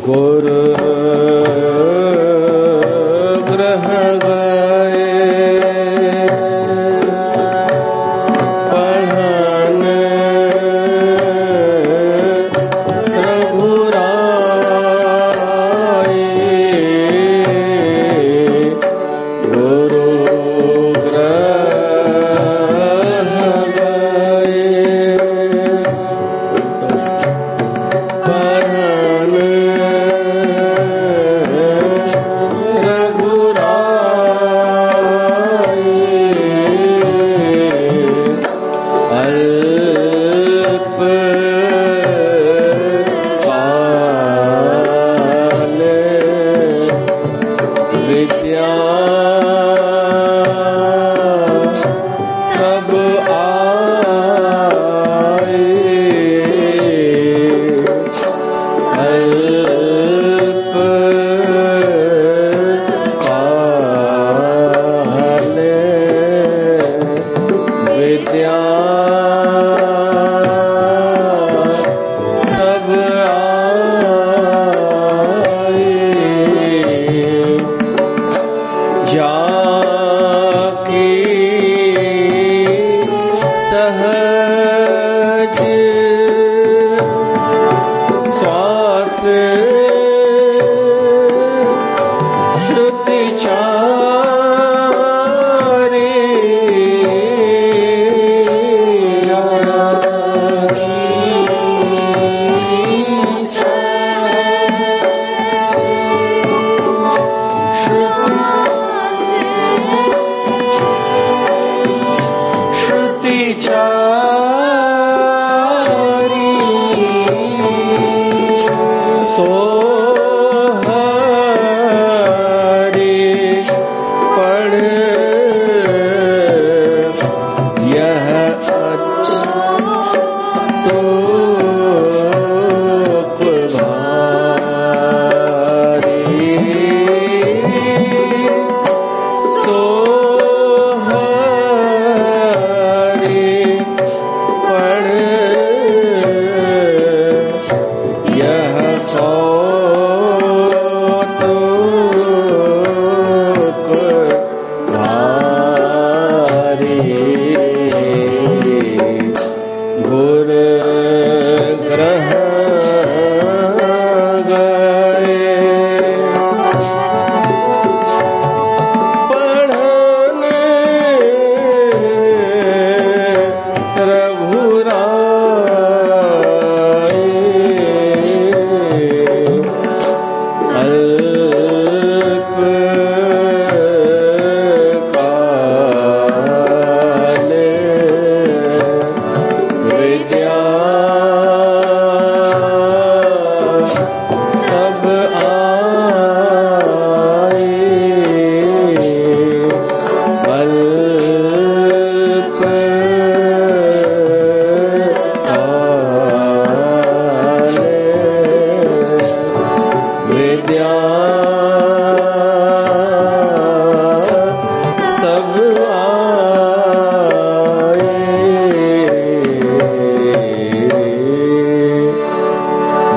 गुरु ग्रह गए पढ़न रघुराई।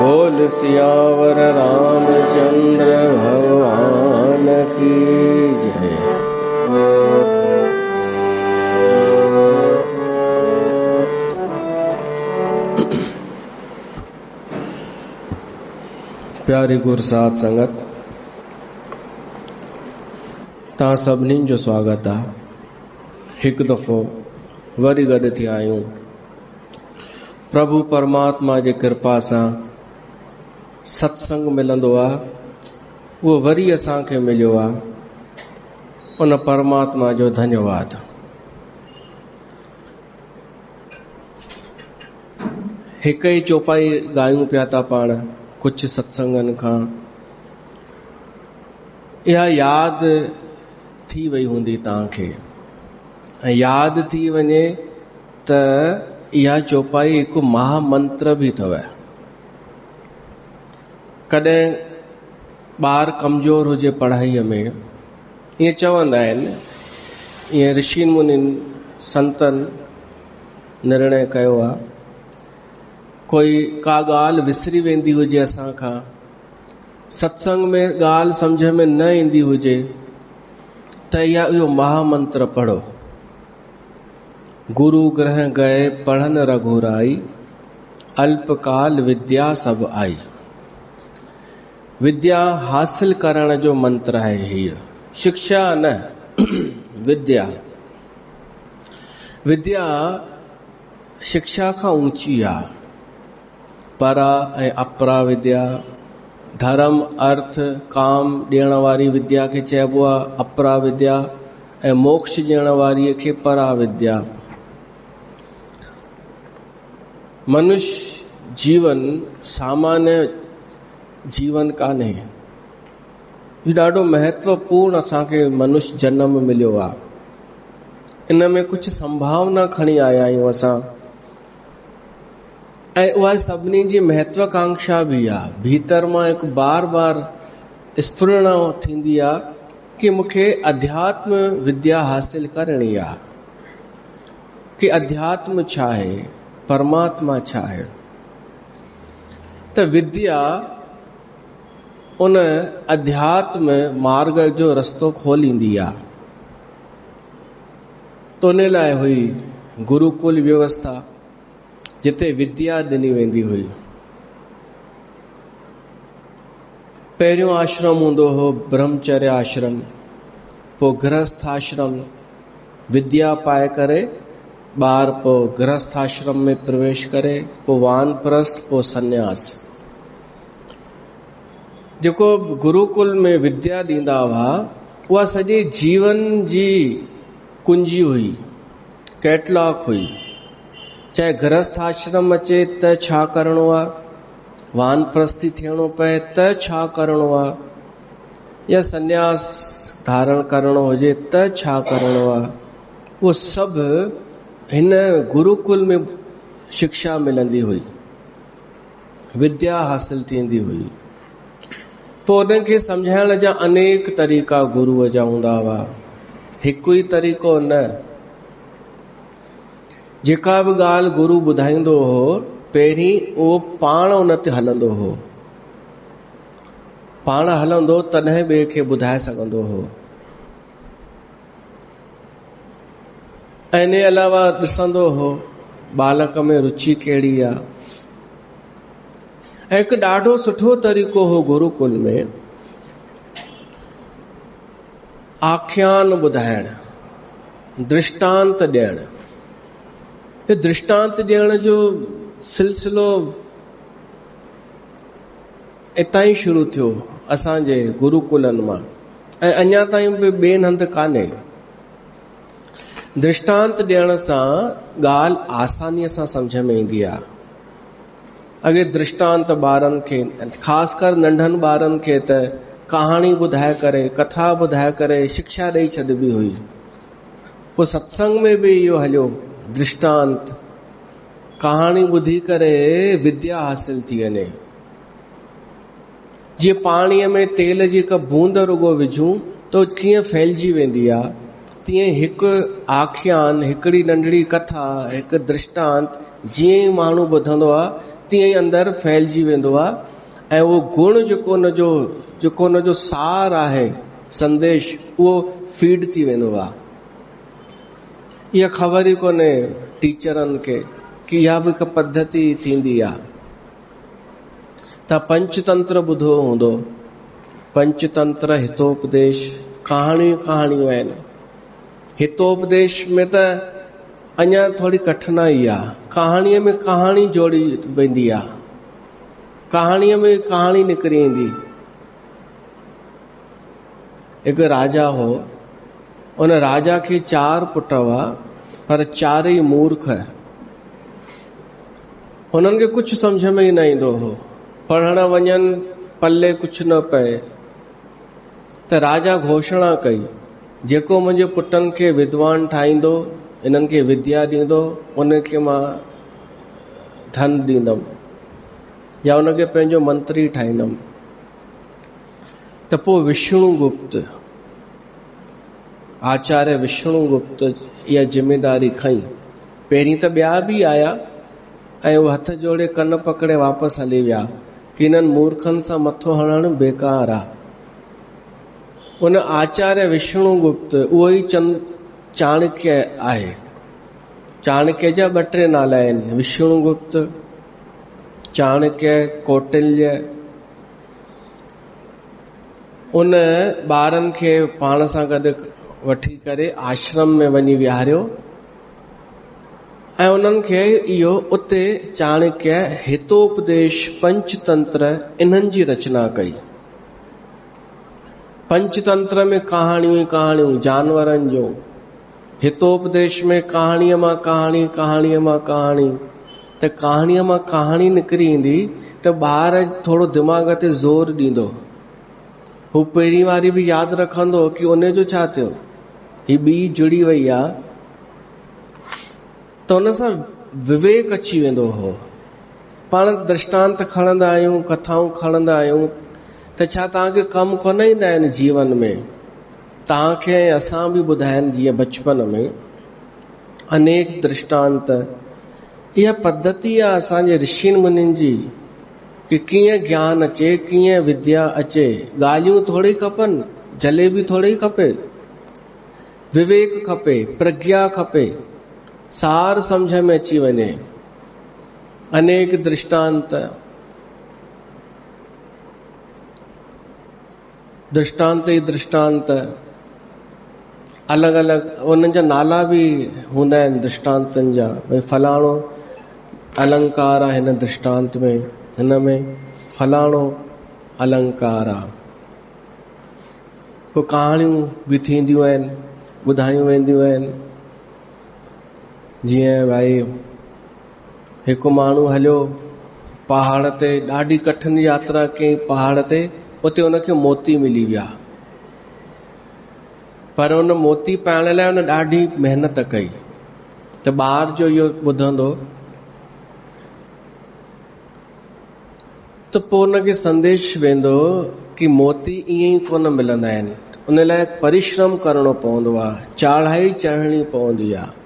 गुरु सियावर रामचंद्र भगवान की जय। प्यारी गुरु साध संगत, तव्हां सभिनी जो स्वागत आहे। हिकु दफ़ो वरी गॾु थिया आहियूं। प्रभु परमात्मा जी कृपा सां सत्संग मिलंदो आहे, उहो वरी असांखे मिलियो आहे। उन परमात्मा जो धन्यवाद। हिकु ई चौपाई ॻायूं पिया था पाण कुझु सत्संगनि खां। इहा यादि थी वई हूंदी तव्हांखे, ऐं यादि थी वञे त इहा चौपाई हिकु महामंत्र बि अथव। कॾहिं ॿार कमज़ोर हुजे पढ़ाईअ में, ईअं चवंदा आहिनि, ईअं ऋषि मुनिन संतनि निर्णय कयो आहे, कोई का ॻाल्हि विसरी वेंदी हुजे असां खां सत्संग में ॻाल्हि सम्झ में न ईंदी हुजे त इहो महामंत्र पढ़ो। गुरु ग्रह गए पढ़न रघुराई, अल्पकाल विद्या सब आई। विद्या हासिल करण जो मंत्र है हीअ, शिक्षा न विद्या। विद्या शिक्षा खां ऊंची आहे। परा ऐं अपरा विद्या, धर्म अर्थ काम ॾियण वारी विद्या खे चइबो आहे अपरा विद्या, ऐं मोक्ष ॾियण वारी खे परा विद्या। मनुष्य जीवन सामान्य जीवन कान्हे, हीउ ॾाढो महत्वपूर्ण असांखे मनुष्य जन्म मिलियो आहे। इन में कुछ संभावना खणी आया आहियूं असां, ऐं उहा सभिनी जी महत्वाकांक्षा भी आहे। भीतर मां हिकु बार बार स्फुरण थींदी आहे कि मूंखे अध्यात्म विद्या हासिल करणी आहे, कि अध्यात्म छा आहे, परमात्मा छा आहे। त विद्या उन अध्यात्म मार्ग जो रस्तो खोलींदी आहे। तो उन लाइ हुई गुरुकुल व्यवस्था, जिते विद्या ॾिनी वेंदी हुई। पहिरियों आश्रम हूंदो हो ब्रह्मचर्य आश्रम, पोइ गृहस्थ आश्रम। विद्या पाए करे ॿार पोइ गृहस्थ आश्रम में प्रवेश करे, पोइ वानप्रस्थ, पोइ सन्यास। जेको गुरुकुल में विद्या ॾींदा हुआ उहा सॼे जीवन जी कुंजी हुई, कैटलॉग हुई। चाहे गृहस्थ आश्रम अचे त छा करणो आहे, वानप्रस्थी थियणो पए त छा करणो आहे, या सन्यास धारण करणो हुजे त छा करणो आहे, उहो सभु हिन गुरुकुल में शिक्षा मिलंदी हुई, विद्या हासिल थींदी हुई। पोइ उनखे सम्झाइण जा अनेक तरीक़ा गुरुअ जा हूंदा हुआ, हिकु ई तरीक़ो न। जेका बि ॻाल्हि गुरु ॿुधाईंदो हो पहिरीं उहो पाण उन ते हलंदो हो, पाण हलंदो तॾहिं ॿिए खे ॿुधाए सघंदो हो। ऐं इन अलावा ॾिसंदो हो बालक में रुचि कहिड़ी आहे। ऐं हिकु ॾाढो सुठो तरीक़ो हो गुरुकुल में आख्यान ॿुधाइण, दृष्टांत ॾियण। ये दृष्टांत ॾियण जो सिलसिलो इतां ई शुरू थियो असांजे गुरुकुलनि मां, ऐं अञा ताईं बि ॿियनि हंधि कान्हे। दृष्टांत ॾियण सां ॻाल्हि आसानीअ सां सम्झ में ईंदी आहे। अॻे दृष्टांत ॿारनि खे, ख़ासि कर नंढनि ॿारनि खे त कहाणी ॿुधाए करे, कथा ॿुधाए करे शिक्षा ॾेई छॾिबी हुई। पोइ सत्संग में बि इहो हलियो, दृष्टांत कहाणी ॿुधी करे विद्या हासिल थी वञे। जीअं पाणीअ में तेल जी हिकु बूंद रुगो विझूं तो कीअं फैलिजी वेंदी आहे, तीअं हिकु आख्यान, हिकिड़ी नंढड़ी कथा, हिकु दृष्टांत जीअं ई माण्हू ॿुधंदो आहे तीअं ई अंदरि फैलिजी वेंदो आहे। ऐं उहो गुण जेको उनजो सार आहे, संदेश, उहो फीड थी वेंदो आहे। इहा ख़बर ई कोन्हे टीचरनि खे कि इहा बि हिकु पद्धति थींदी आहे। त पंचतंत्र ॿुधो हूंदो, पंचतंत्र हितोपदेश, कहाणियूं आहिनि। हितोपदेश में त अञा थोड़ी कठिनाई आहे। कहाणीअ में कहाणी जोड़ी वेंदी आहे, कहाणीअ में कहाणी निकिरी ईंदी। हिकु राजा हो, उन राजा खे 4 पुट हुआ, पर चारई मूर्ख। हुननि खे कुछ सम्झ में ई न ईंदो हो, पढ़ण वञनि पल्ले कुछ न पए। त राजा घोषणा कई, जेको मुंहिंजे पुटनि खे विद्वान ठाहींदो, इन्हनि खे विद्या ॾींदो, उनखे मां धन ॾींदुमि या उनखे पंहिंजो मंत्री ठाहींदुमि। त पोइ विष्णुगुप्त, आचार्य विष्णुगुप्त इहा जिम्मेदारी खई। पहिरीं त ॿिया बि आया ऐं उहे हथ जोड़े कन पकड़े वापसि हली विया, कि इन्हनि मूर्खनि सां मथो हणणु बेकार आहे। उन आचार्य विष्णुगुप्त उहो ई चाणक्य आहे। चाणक्य जा 2-3 नाला आहिनि, विष्णुगुप्त, चाणक्य, कौटिल्य। उन ॿारनि खे पाण सां गॾु वठी करे आश्रम में वञी विहारियो ऐं उन्हनि खे इहो उते चाणक्य हितोपदेश पंचतंत्र इन्हनि जी रचना कई। पंचतंत्र में कहाणियूं जानवरनि जो, हितोपदेश में कहाणीअ मां कहाणी, कहाणीअ मां कहाणी। त कहाणीअ मां कहाणी निकिरी ईंदी त ॿार थोरो दिमाग़ ते ज़ोर ॾींदो। हू पहिरीं वारी बि यादि रखंदो कि उन जो छा थियो, ही ॿी जुड़ी वई आहे, त उन सां विवेक अची वेंदो हो। पाण दृष्टांत खणंदा आहियूं, कथाऊं खणंदा आहियूं, त छा तव्हांखे कमु कोन ईंदा आहिनि जीवन में? तव्हांखे असां बि ॿुधाइनि, जीअं बचपन में अनेक दृष्टांत। इहा पद्धति आहे असांजे ऋषिनि मुनिनि जी कि कीअं ज्ञान अचे, कीअं विद्या अचे। ॻाल्हियूं थोड़ी खपनि, जलेबी थोड़ी खपे, विवेक खपे, प्रज्ञा खपे, सार समझ में अची वञे। अनेक दृष्टांत ई दृष्टांत, अलॻि अलॻि उन्हनि जा नाला बि हूंदा आहिनि दृष्टांतनि जा। भई फलाणो अलंकार आहे हिन दृष्टांत में, हिन में फलाणो अलंकार आहे। पोइ कहाणियूं बि थींदियूं आहिनि, ॿुधायूं वेंदियूं आहिनि। जीअं भाई हिकु माण्हू हलियो पहाड़ ते, ॾाढी कठिन यात्रा कई पहाड़ ते, उते उनखे मोती मिली विया। पर उन मोती पाइण लाइ उन ॾाढी महिनत कई। त ॿार जो इहो ॿुधंदो त पोइ उनखे संदेश वेंदो कि मोती ईअं ई कोन मिलंदा आहिनि, उन लाइ परिश्रम करणो पवंदो आहे, चाढ़ाई चढ़णी पवंदी आहे।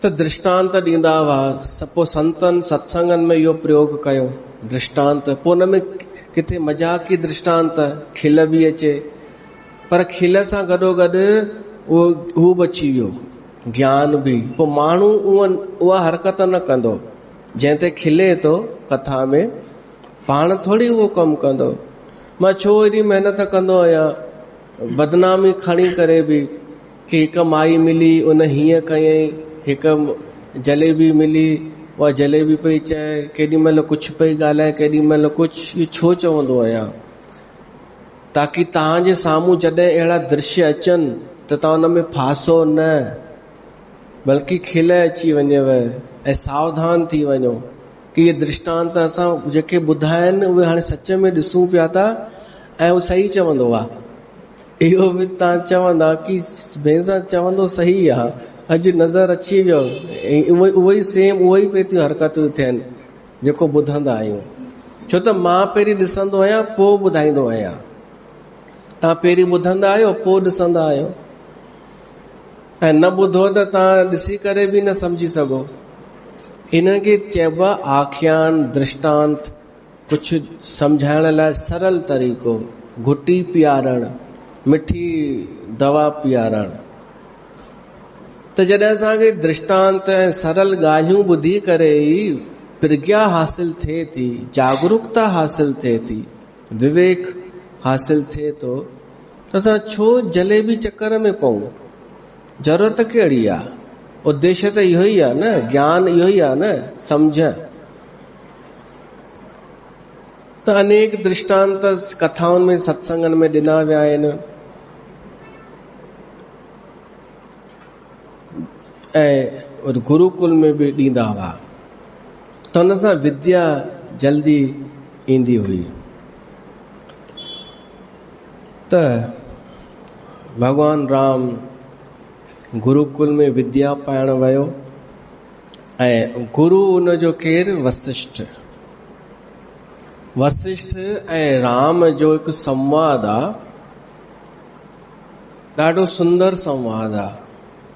त दृष्टांत ॾींदा हुआ। पोइ संतनि सत्संगनि में इहो प्रयोग कयो दृष्टांत। पोइ उन में किथे मजाकी दृष्टांत, खिल बि अचे, पर खिल सां गॾोगॾु उहो बि अची वियो, ज्ञान बि। पोइ माण्हू उहा हरकत न कंदो। जंहिं ते खिले थो कथा में, पाण थोड़ी उहो कमु कंदो। मां छो एॾी महिनत कंदो आहियां, बदनामी खणी करे बि, कि हिकु माई मिली, उन हीअं कयईं, हिकु जलेबी मिली, उहा जलेबी पई चए, केॾी महिल कुझु पई ॻाल्हाए, केॾी महिल कुझु। इहो छो चवंदो आहियां? ताकि तव्हांजे साम्हूं जॾहिं अहिड़ा दृश्य अचनि त तव्हां उन में फासो न, बल्कि खिल अची वञेव ऐं सावधान थी वञो कि इहे दृष्टांत असां जेके ॿुधाइनि उहे हाणे सच में ॾिसूं पिया था ऐं उहो सही चवंदो आहे। इहो बि तव्हां चवंदा कि भेसा चवंदो सही आहे, अॼु नज़र अची वियो। उहो ई सेम, उहो ई पई थियूं हरकतूं थियनि जेको ॿुधंदा आहियूं। छो त मां पहिरीं ॾिसंदो आहियां, पोइ ॿुधाईंदो आहियां। तव्हां पहिरीं ॿुधंदा आहियो, पोइ ॾिसंदा आहियो, ऐं न ॿुधो त तव्हां ॾिसी करे बि न सम्झी सघो। इनखे चइबो आहे आख्यान, दृष्टांत। कुझु सम्झाइण लाइ सरल तरीक़ो, घुटी पीआरण, मिठी दवा पीआरण। त जॾहिं असांखे दृष्टांत ऐं सरल ॻाल्हियूं ॿुधी करे ई प्रज्ञा हासिल थिए थी, जागरूकता हासिल थिए थी, विवेक हासिल थिए थो, त असां छो जलेबी चक्कर में पऊं? ज़रूरत कहिड़ी आहे? उद्देश्य त इहो ई आहे न, ज्ञान इहो ई आहे न, सम्झ। त अनेक दृष्टांत कथाउनि में, सत्संगनि में ॾिना विया आहिनि। ऐं गुरुकुल में बि ॾींदा हुआ, त हुन सां विद्या जल्दी ईंदी हुई। त भगवान राम गुरुकुल में विद्या पाइण वियो ऐं गुरु उनजो केरु? वशिष्ठ। वशिष्ठ ऐं राम जो हिकु संवाद आहे, ॾाढो सुंदर संवाद आहे।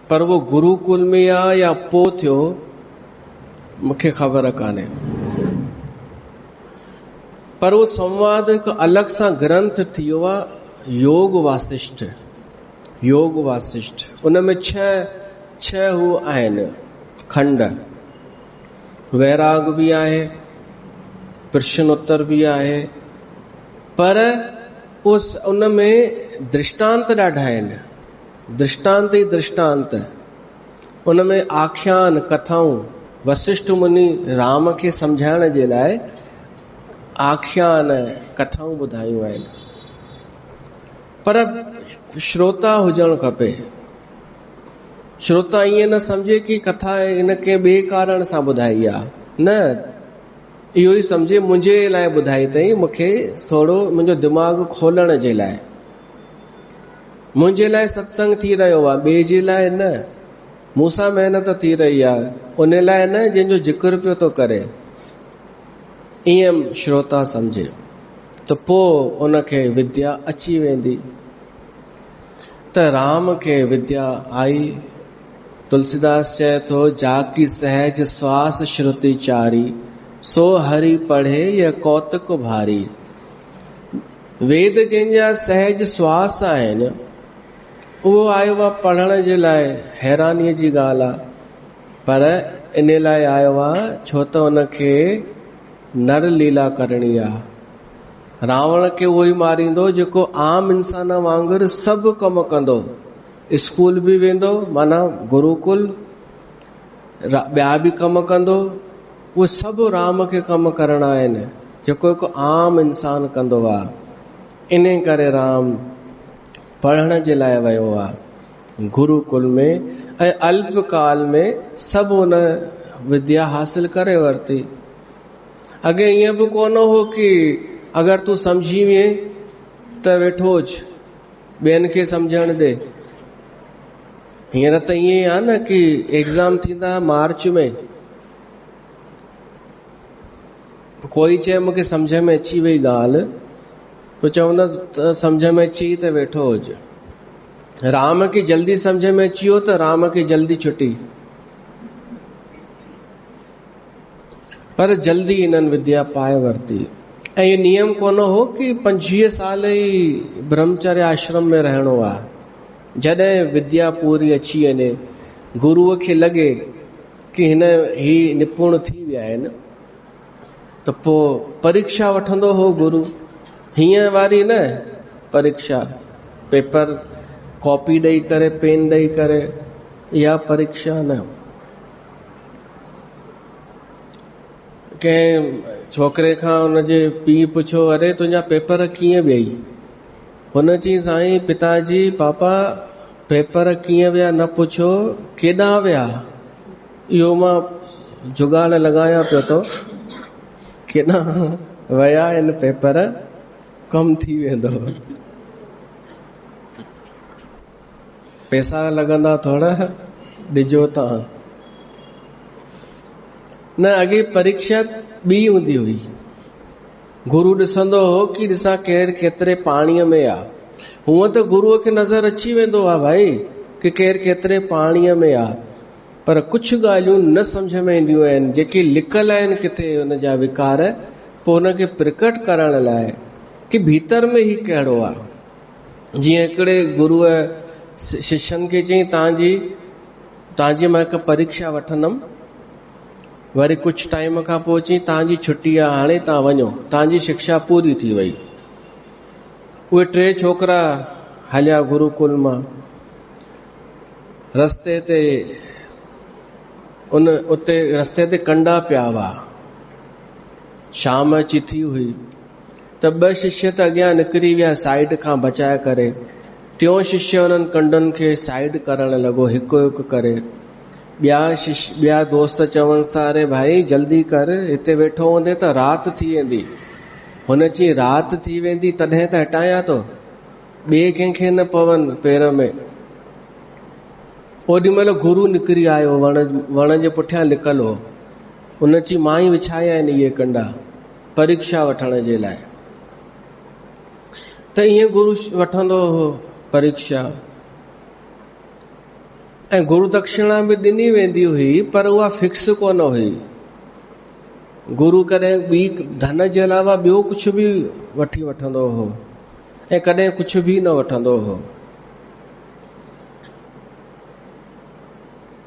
पर वो गुरुकुल में आहे या पोइ थियो, मूंखे ख़बर कान्हे, पर उहो संवाद हिकु अलॻि सां ग्रंथ थी वियो आहे, योग वासिष्ठ। योग वासिष्ठ उन में छह हू आहिनि खंड। वैराग बि आहे, प्रश्नोत्तर भी आहे, पर उन में दृष्टांत ॾाढा आहिनि, दृष्टांत ई दृष्टांत। उन में आख्यान कथाऊं, वशिष्ठ मुनि राम खे सम्झाइण जे लाइ आख्यान कथाऊं ॿुधायूं आहिनि। पर श्रोता हुजणु खपे। श्रोता ईअं न सम्झे कि कथा इनखे ॿिए कारण सां ॿुधाई आहे, न, इहो ई सम्झे मुंहिंजे लाइ ॿुधाई अथई, मूंखे थोरो मुंहिंजो दिमाग़ खोलण जे लाइ। मुंहिंजे लाइ सत्संग थी रहियो आहे, ॿिए जे लाइ न। मूंसां महिनत थी रही आहे, उन लाइ न जंहिंजो जिक्र पियो थो करे। ईअं श्रोता सम्झे त पोइ उनखे विद्या अची वेंदी। त राम खे विद्या आई। तुलसीदास चए थो, जाकी सहज श्वास श्रुति चारी, सो हरि पढ़े या कौतुक भारी। वेद जंहिंजा सहज श्वास आहिनि, उहो आयो आहे पढ़ण जे लाइ, हैरानीअ जी ॻाल्हि आहे। पर इन लाइ आयो आहे छो त उनखे नर लीला करणी आहे। रावण खे उहो ई मारींदो जेको आम इंसान वांगुरु सभु कम कंदो, स्कूल बि वेंदो, माना गुरुकुल, ॿिया बि कम कंदो, उहे सभु राम खे कम करणा आहिनि जेको हिकु आम इंसान कंदो आहे। इन करे राम पढ़ण जे लाइ वियो आहे गुरुकुल में, ऐं अल्प काल में सभु उन विद्या हासिल करे वरिती। अॻे ईअं बि कोन हो कि अगरि तूं सम्झी वञे त वेठो हुज, ॿियनि खे सम्झण दे। हींअर त ईअं ई आहे न कि एग्ज़ाम थींदा मार्च में, कोई चए मूंखे सम्झ में अची वई ॻाल्हि, तो चवंदा त सम्झ में अची त वेठो हुज। राम खे जल्दी सम्झ में अची वियो त राम खे जल्दी छुटी, पर जल्दी इन्हनि विद्या पाए वरिती। ऐं इहो नियम कोन हो कि 25 साल ई ब्रह्मचर्य आश्रम में रहणो आहे। जॾहिं विद्या पूरी अची वञे, गुरुअ खे लॻे कि ही निपुण थी विया आहिनि, त पोइ परीक्षा वठंदो हो गुरु। हीअं वारी न परीक्षा, पेपर कॉपी ॾेई करे, पेन ॾेई करे, इहा परीक्षा न। कंहिं छोकिरे खां हुनजे पीउ पुछो, अरे तुंहिंजा पेपर कीअं वियई? हुन चई, साईं पिताजी पापा पेपर कीअं विया न पुछो, केॾां विया इहो मां जुगाड़ लॻायां पियो थो, केॾां विया आहिनि पेपर, कम थी वेंदो। पैसा लॻंदा थोड़ा, ॾिजो तव्हां। न, अॻे परीक्षा ॿी हूंदी हुई। गुरु ॾिसंदो हो कि ॾिसां केरु केतिरे पाणीअ में आहे। हूअं त गुरुअ खे नज़र अची वेंदो आहे भाई कि केरु केतिरे पाणीअ में आहे, पर कुझु ॻाल्हियूं न सम्झ में ईंदियूं आहिनि, जेके लिकल आहिनि किथे हुन जा विकार, पोइ हुनखे प्रकट करण लाइ कि भीतर में ही कहिड़ो आहे। जीअं हिकिड़े गुरुअ शिष्यनि खे चई, तव्हांजी मां हिकु परीक्षा वठंदुमि, वरी कुझु टाइम खां पोइ चई तव्हांजी छुट्टी आहे, हाणे तव्हां वञो, तव्हांजी शिक्षा पूरी थी वई। उहे 3 छोकिरा हलिया गुरुकुल मां। रस्ते ते कंडा पिया हुआ, शाम अची थी हुई, त 2 शिष्य त अॻियां निकिरी विया साइड खां बचाए करे। 3 शिष्य हुननि कंडनि खे साइड करण लॻो, हिकु हिकु करे। ॿिया दोस्त चवंसि था, अरे भाई जल्दी कर, हिते वेठो हूंदे त राति थी वेंदी। हुन चई, राति थी वेंदी तॾहिं त हटायां थो, ॿिए कंहिंखे न पवनि पेर में। ओॾी महिल गुरु निकिरी आयो, वण जे पुठियां लिकल हो। हुन चई, मां ई विछाया आहिनि इहे कंडा परीक्षा वठण जे लाइ। त ईअं गुरु वठंदो हो परीक्षा, ऐं गुरु दक्षिणा बि ॾिनी वेंदी हुई, पर उहा फिक्स कोन हुई। गुरु कॾहिं ॿी धन जे अलावा ॿियो कुझु बि वठी वठंदो हो ऐं कॾहिं कुझु बि न वठंदो हो।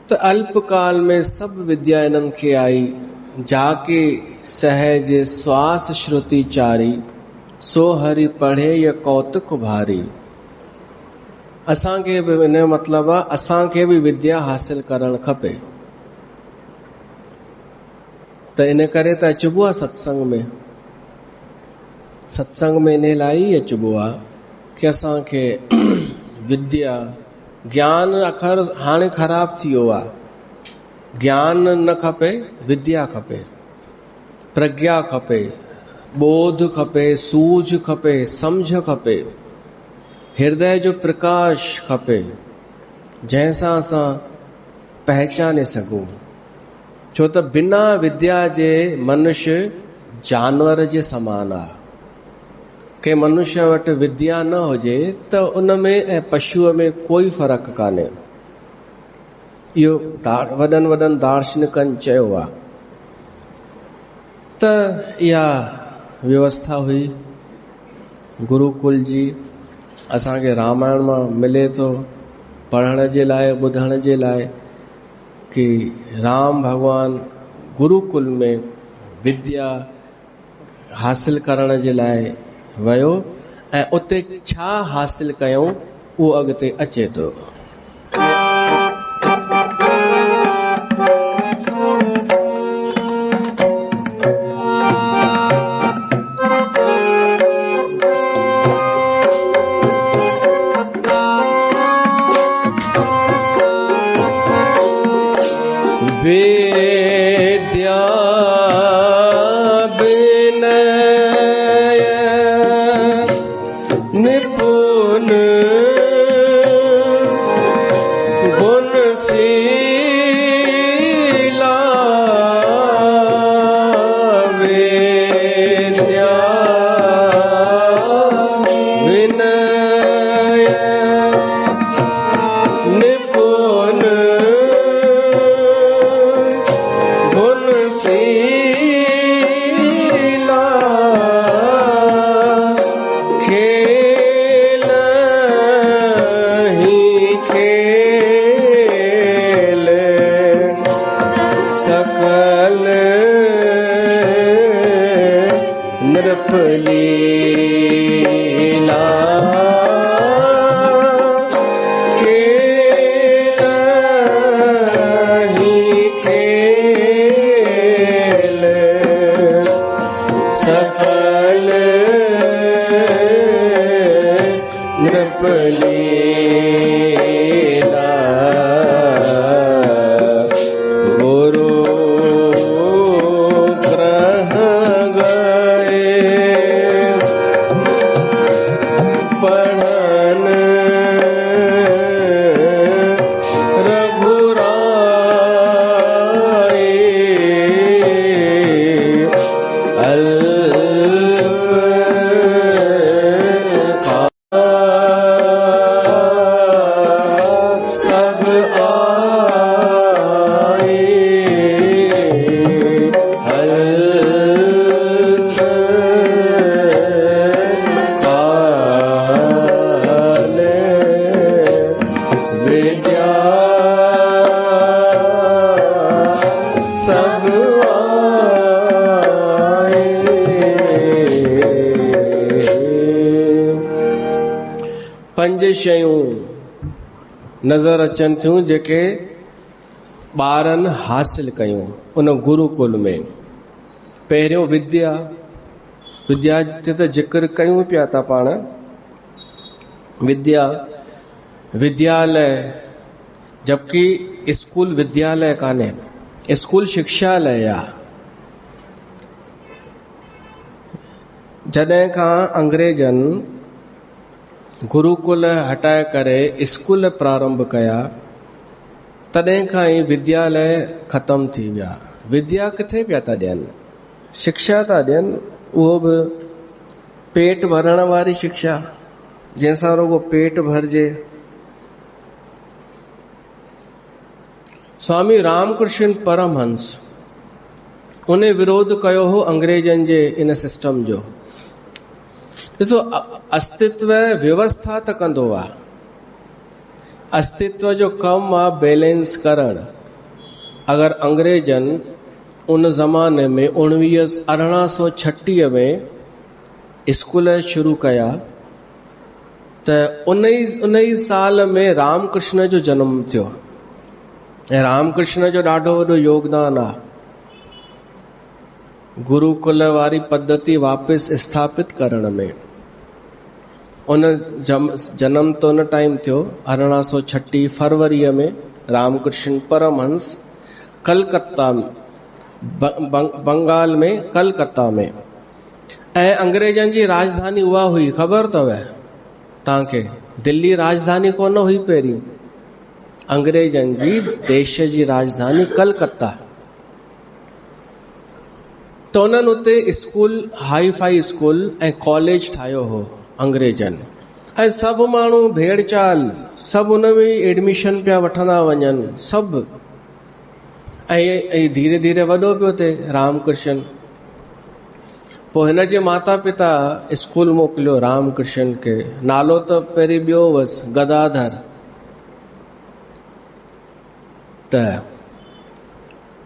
त अल्पकाल में सभु विद्या इन्हनि खे आई। जाके सहज श्वास श्रुति चारी, सो हरि पढ़े ये कौतुक भारी। असांखे बि इन जो मतिलबु आहे असांखे बि विद्या हासिल करणु खपे। त इन करे त अचिबो आहे सत्संग में। सत्संग में इन लाइ अचिबो आहे कि असांखे विद्या ज्ञान अखर हाणे ख़राब थी वियो आहे। ज्ञान न खपे, विद्या खपे, प्रज्ञा खपे, बोध खपे, सूझ खपे, समझ खपे, हृदय जो प्रकाश खपे, जंहिंसां असां पहचाने सघूं। छो त बिना विद्या जे मनुष्य जानवर जे समान आहे। के मनुष्य वटि विद्या न हुजे त उन में ऐं पशुअ में कोई फ़र्क़ु कान्हे। इहो वॾनि वॾनि दार्शनिकनि चयो आहे। त इहा व्यवस्था हुई गुरुकुल जी। असांखे रामायण मां मिले थो पढ़ण जे लाइ, ॿुधण जे लाइ कि राम भॻवान गुरुकुल में विद्या हासिल करण जे लाइ वियो ऐं उते छा हासिल कयूं उहो अॻिते अचे थो। विद्या विनय निपुण गुणशीला विद्या विनय निपुण गुणशीला खेल ही खेल सकल नृपलीला सकल नृपलीला गुरु ग्रह गए पढ़न रघुराई पंज शयूं नज़र अचनि थियूं जेके ॿारनि हासिल कयूं उन गुरुकुल में। पहिरियों विद्या, विद्या ते त जिक्र कयूं पिया था पाण। विद्या विद्यालय, जबकि स्कूल विद्यालय कान्हे, स्कूल शिक्षालय आहे। जॾहिं खां अंग्रेजनि गुरुकुल हटाए करे स्कूल प्रारंभ कया तॾहिं खां ई विद्यालय ख़त्म थी विया। विद्या किथे पिया था ॾियनि? शिक्षा था ॾियनि, उहो बि पेट भरण वारी शिक्षा, जंहिंसां रुगो पेट भरिजे। स्वामी रामकृष्ण परमहंस उन विरोध कयो हो अंग्रेजनि जे इन सिस्टम जो। ॾिसो, अस्तित्व व्यवस्था त कंदो आहे, अस्तित्व जो कमु आहे बैलेंस करणु। अगरि अंग्रेजनि उन ज़माने में 1836 में स्कूल शुरू कया त उन ई साल में रामकृष्ण जो जनम थियो ऐं रामकृष्ण जो ॾाढो वॾो योगदान आहे गुरुकुल वारी पद्धति वापसि स्थापित करण में। उन जनम तो उन टाइम थियो 1836 फरवरी में रामकृष्ण परमहंस कलकत्ता बंगाल में कलकत्ता में। ऐं अंग्रेजनि जी राजधानी उहा हुई, ख़बर अथव तव्हांखे? दिल्ली राजधानी कोन हुई पहिरीं, अंग्रेजनि जी देश जी राजधानी कलकत्ता। त उन्हनि उते स्कूल, हाई फाई स्कूल ऐं कॉलेज ठाहियो हो अंग्रेजनि, ऐं सभु माण्हू भेड़ चाल, सभु उन में एडमिशन पिया वठंदा वञनि सभु। ऐं धीरे धीरे वॾो पियो थिए रामकृष्ण। पोइ हिन जे माता पिता स्कूल मोकिलियो रामकृष्ण खे। नालो त पहिरीं ॿियो हुअसि गदाधर। त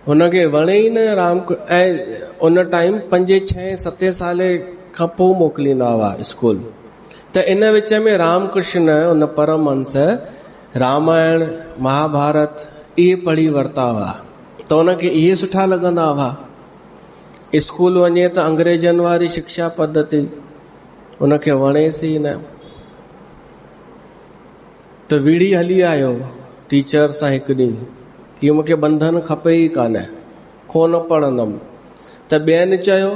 हुनखे वणे ई न राम। ऐं उन टाइम 5, 6, 7 साले खां पोइ मोकिलींदा हुआ स्कूल। त इन विच में रामकृष्ण उन परमहंस रामायण महाभारत इहे पढ़ी वरिता हुआ, त उनखे इहे सुठा लॻंदा हुआ। स्कूल वञे त अंग्रेजनि वारी शिक्षा पद्धति उनखे वणेसि ई न। त विड़ी हली आयो टीचर सां हिकु ॾींहुं कि मूंखे बंधन खपे ई कोन पढ़ंदुमि। त ॿियनि चयो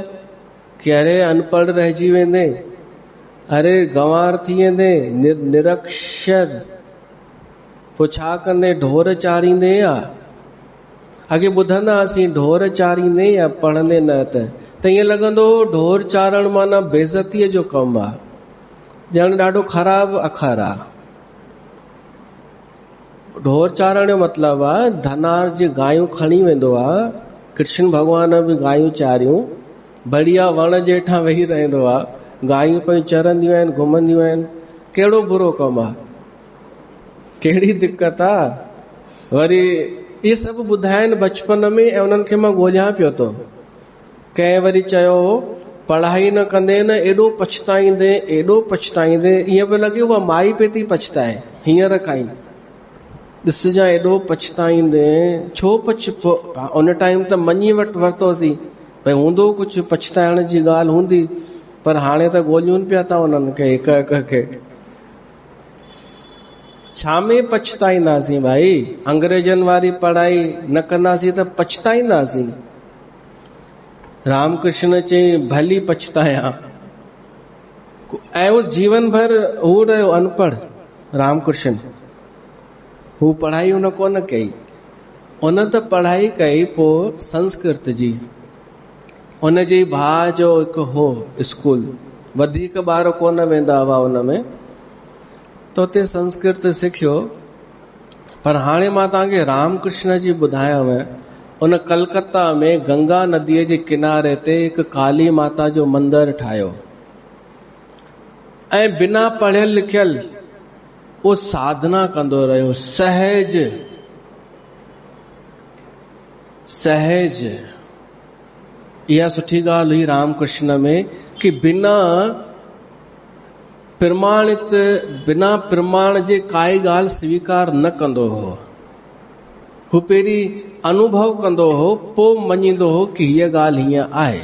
कि अरे अनपढ़ रहिजी वेंदे, अरे गंवार थी वेंदे, निरक्षर, पोइ छा कंदे, ढोर चारींदे या? अॻे ॿुधंदा हुआसीं ढोर चारींदे या पढ़ंदे न त ईअं लॻंदो ढोर चारण माना बेइज़तीअ जो कमु आहे, ॼण ॾाढो ख़राबु अखर आहे। ढोर चारण जो मतिलबु आहे धनार जी गायूं खणी वेंदो आहे, कृष्ण भॻवान बि गायूं चारियूं, बढ़िया वण जे हेठां वेही रहंदो आहे, गायूं पियूं चरंदियूं आहिनि, घुमंदियूं आहिनि। कहिड़ो बुरो कमु आहे, कहिड़ी दिक़त आहे? वरी इहे सभु ॿुधाइनि बचपन में, ऐं उन्हनि खे मां ॻोल्हियां पियो थो। कंहिं वरी चयो पढ़ाई न कंदे न एॾो पछताईंदे, एॾो पछताईंदे, ईअं पियो लॻे उहा माई पे थी पछताए हींअर खां ई। ॾिसजां एॾो पछताईंदे, छो उन टाइम त मञी वरितोसीं भई हूंदो कुझु पछताइण जी ॻाल्हि हूंदी, पर हाणे त ॻोल्हियूं पिया था उन्हनि खे हिक हिक खे। छा में पछताईंदासीं भाई? अंग्रेजनि वारी पढ़ाई न कंदासीं त पछताईंदासीं। रामकृष्ण चई भली पछताया, ऐं उहो जीवन भर हू रहियो अनपढ़। रामकृष्ण हू पढ़ाई उन कोन कई, उन त पढ़ाई कई पोइ संस्कृत जी। उन जे भाउ जो हिकु हो स्कूल, वधीक ॿार कोन वेंदा हुआ उन में, त उते संस्कृत सिखियो। पर हाणे मां तव्हांखे रामकृष्ण जी ॿुधायांव, उन कलकत्ता में गंगा नदीअ जे किनारे ते हिकु काली माता जो मंदरु ठाहियो, ऐं बिना पढ़ियल लिखियल उहो साधना कंदो रहियो, सहज सहज। इहा सुठी ॻाल्हि हुई रामकृष्ण में कि बिना प्रमाणित, बिना प्रमाण जे काई ॻाल्हि स्वीकार न कंदो हो। हू पहिरीं अनुभव कंदो हो, पोइ मञींदो हो कि हीअ ॻाल्हि हीअं आहे।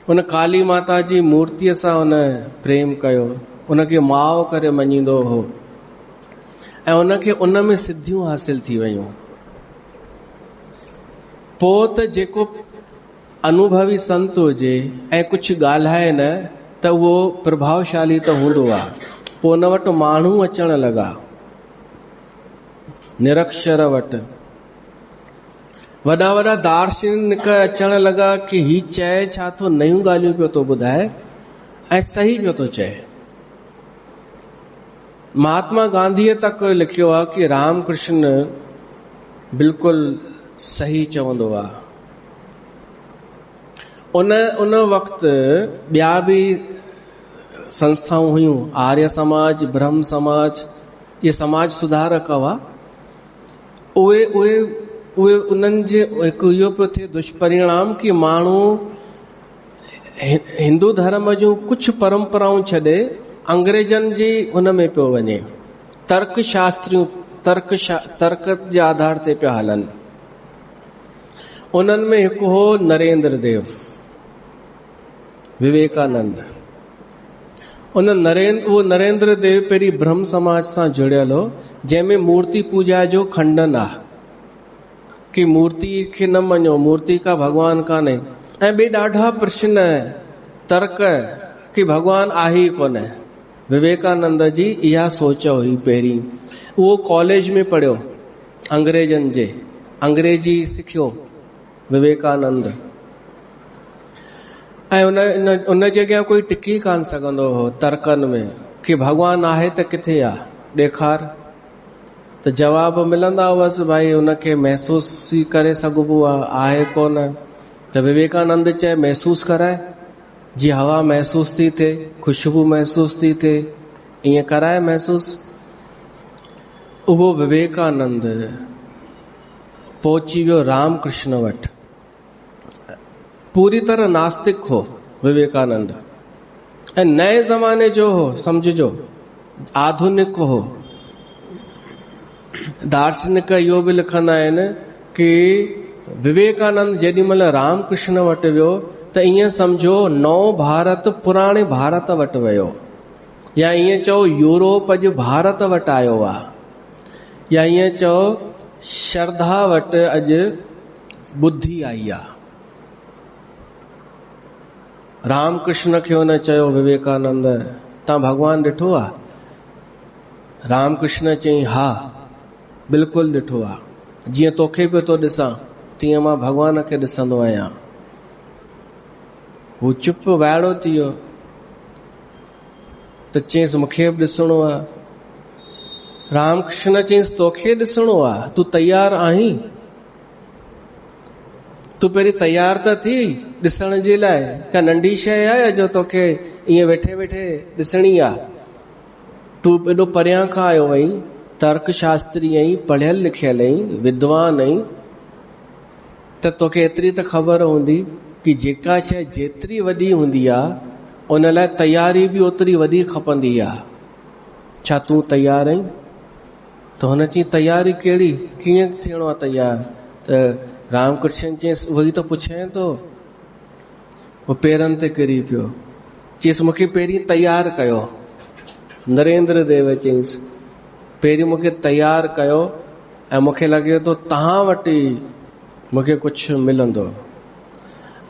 उन काली माता जी मूर्तीअ सां उन प्रेम कयो, उनखे माउ करे मञींदो हो, ऐं उनखे उन में सिद्धियूं हासिल थी वयूं। पोइ त जेको अनुभवी संत हुजे ऐं कुझु ॻाल्हाए न त उहो प्रभावशाली त हूंदो आहे। पोइ उन वटि माण्हू अचण लॻा, निरक्षर वटि वॾा वॾा दार्शनिक अचण लॻा कि ही चए छा थो, नयूं ॻाल्हियूं पियो थो ॿुधाए ऐं सही पियो थो चए। महात्मा गांधीअ तक लिखियो आहे कि रामकृष्ण बिल्कुलु सही चवंदो आहे। उन वक़्तु ॿिया बि संस्थाऊं हुयूं, आर्य समाज, ब्रह्म समाज, ये समाज सुधारक हुआ। उहे उहे उहे उन्हनि जे हिकु इहो पियो थिए दुष्परिणाम कि माण्हू हिंदू धर्म जूं कुझु परंपराऊं छॾे अंग्रेजनि जी हुन में पियो वञे, तर्क शास्त्रियूं तर्क जे आधार ते पिया हलनि। उन्हनि में हिकु हो नरेंद्र देव, विवेकानंद। उहो नरेंद्र देव पहिरीं ब्रह्म समाज सां जुड़ियल हो, जंहिंमें मूर्ति पूजा जो खंडन आहे कि मूर्ति खे न मञो, मूर्ति का भगवान कान्हे। ऐं ॿिए ॾाढा प्रश्न तर्क कि भगवान आहे ई कोन। विवेकानंद जी इहा सोच हुई पहिरीं। उहो कॉलेज में पढ़ियो अंग्रेजनि जे, अंग्रेजी सिखियो विवेकानंद। ऐं उन जे अॻियां कोई टिकी कान सघंदो हो तर्कनि में कि भगवान आहे त किथे आहे, ॾेखार। त जवाब मिलंदा हुअसि, भाई उनखे महसूस ई करे सघिबो आहे कोन। त विवेकानंद चए महसूस कराए, जी हवा महसूस थी थिए, खुशबू महसूस थी थिए, ईअं कराए महसूस। उहो विवेकानंद पहुची वियो रामकृष्ण वटि। पूरी तरह नास्तिक हो विवेकानंद, ऐं नए ज़माने जो हो, समझो आधुनिक हो। दार्शनिक इहो बि लिखंदा आहिनि कि विवेकानंद जेॾी महिल रामकृष्ण वटि वियो त ईअं समझो नओं भारत पुराणे भारत वटि वियो, या ईअं चओ यूरोप अॼु भारत वटि आयो आहे, या ईअं चओ श्रद्धा वटि अॼु बुद्धि आई आहे। रामकृष्ण खे हुन चयो, विवेकानंद तव्हां भगवान ॾिठो आहे? रामकृष्ण चई, हा बिल्कुलु ॾिठो आहे। जीअं तोखे पियो थो ॾिसां तीअं मां भगवान खे ॾिसंदो आहियां। हू चुप वाइड़ो थी वियो। त चयईंसि मूंखे बि ॾिसणो आहे। रामकृष्ण चयईंसि तोखे ॾिसणो आहे, तूं तैयार आहीं? तूं पहिरीं तैयार त थी ॾिसण जे लाइ। का नंढी शइ आहे जो तोखे ईअं वेठे वेठे ॾिसणी आहे? तूं एॾो परियां खां आयो आहीं, तर्क शास्त्री आहीं, पढ़ियल लिखियल आहीं, विद्वान आहीं, त तोखे एतिरी त ख़बर हूंदी कि जेका शइ जेतिरी वॾी हूंदी आहे उन लाइ तयारी बि ओतिरी वॾी खपंदी आहे। छा तूं तयार आहीं? त हुन चई तयारी कहिड़ी, कीअं थियणो आहे तयार? त रामकृष्ण चयईंसि उहो ई त पुछां थो। उहो पेरनि ते किरी पियो, चयईंसि मूंखे पहिरीं तयार कयो। नरेंद्र देव चयईंसि पहिरीं मूंखे तयार कयो, ऐं मूंखे लॻे थो तव्हां वटि मूंखे कुझु मिलंदो।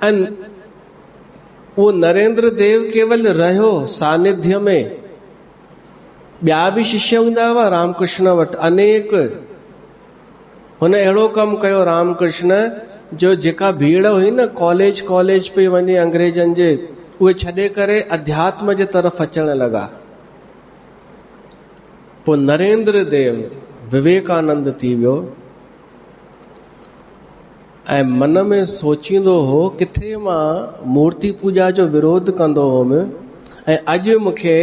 ऐं उहो नरेंद्र देव केवल रहियो सानिध्य में। ॿिया बि शिष्य हूंदा हुआ रामकृष्ण वटि अनेक। हुन अहिड़ो कमु कयो रामकृष्ण जो जेका भीड़ हुई न कॉलेज पे वञे अंग्रेजनि जे, उहे छॾे करे अध्यात्म जे तरफ़ अचण लॻा। पोइ नरेंद्र देव विवेकानंद थी वियो ऐं मन में सोचींदो हो किथे मां मूर्ति पूजा जो विरोध कंदो हुउमि ऐं अॼु मूंखे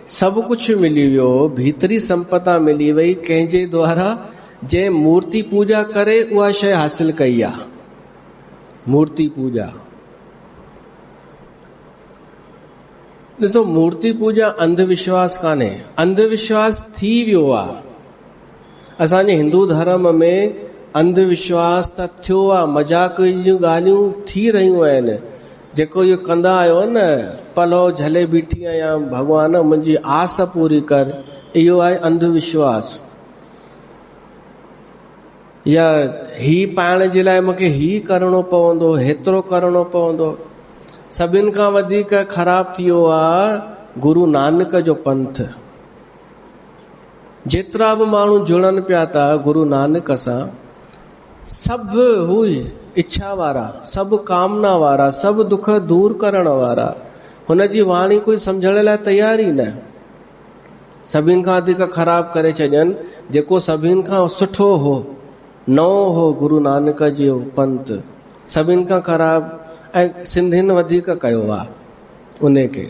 सभु कुझु मिली वियो, भीतरी संपदा मिली वई कंहिंजे द्वारा जंहिं मूर्ति पूजा करे उहा शइ हासिल कई आहे। मूर्ति पूजा, ॾिसो मूर्ति पूजा अंधविश्वास कान्हे, अंधविश्वास थी वियो आहे। असांजे हिंदू धर्म में अंधविश्वास त थियो आहे, मजाक जूं ॻाल्हियूं थी रहियूं आहिनि। जेको इहो कंदा आहियो न, पलो झले बीठी आहियां भॻवान मुंहिंजी आस पूरी कर, इहो आहे अंधविश्वास। या ही पाइण जे लाइ मूंखे ही करणो पवंदो, हेतिरो करणो पवंदो। सभिनि खां वधीक ख़राब थी वियो आहे गुरु नानक जो पंथ। जेतिरा बि माण्हू जुड़नि पिया था गुरु नानक सां, सभु हुई इच्छा वारा, सभु कामना वारा, सभु दुख दूर करण वारा। हुन जी वाणी कोई सम्झण लाइ तयार ई न। सभिनि खां वधीक ख़राब करे छॾनि जेको सभिनि खां सुठो हो, नओं हो गुरु नानक जो पंथ। सभिनि खां ख़राब, ऐं सिंधियुनि वधीक कयो आहे उन खे।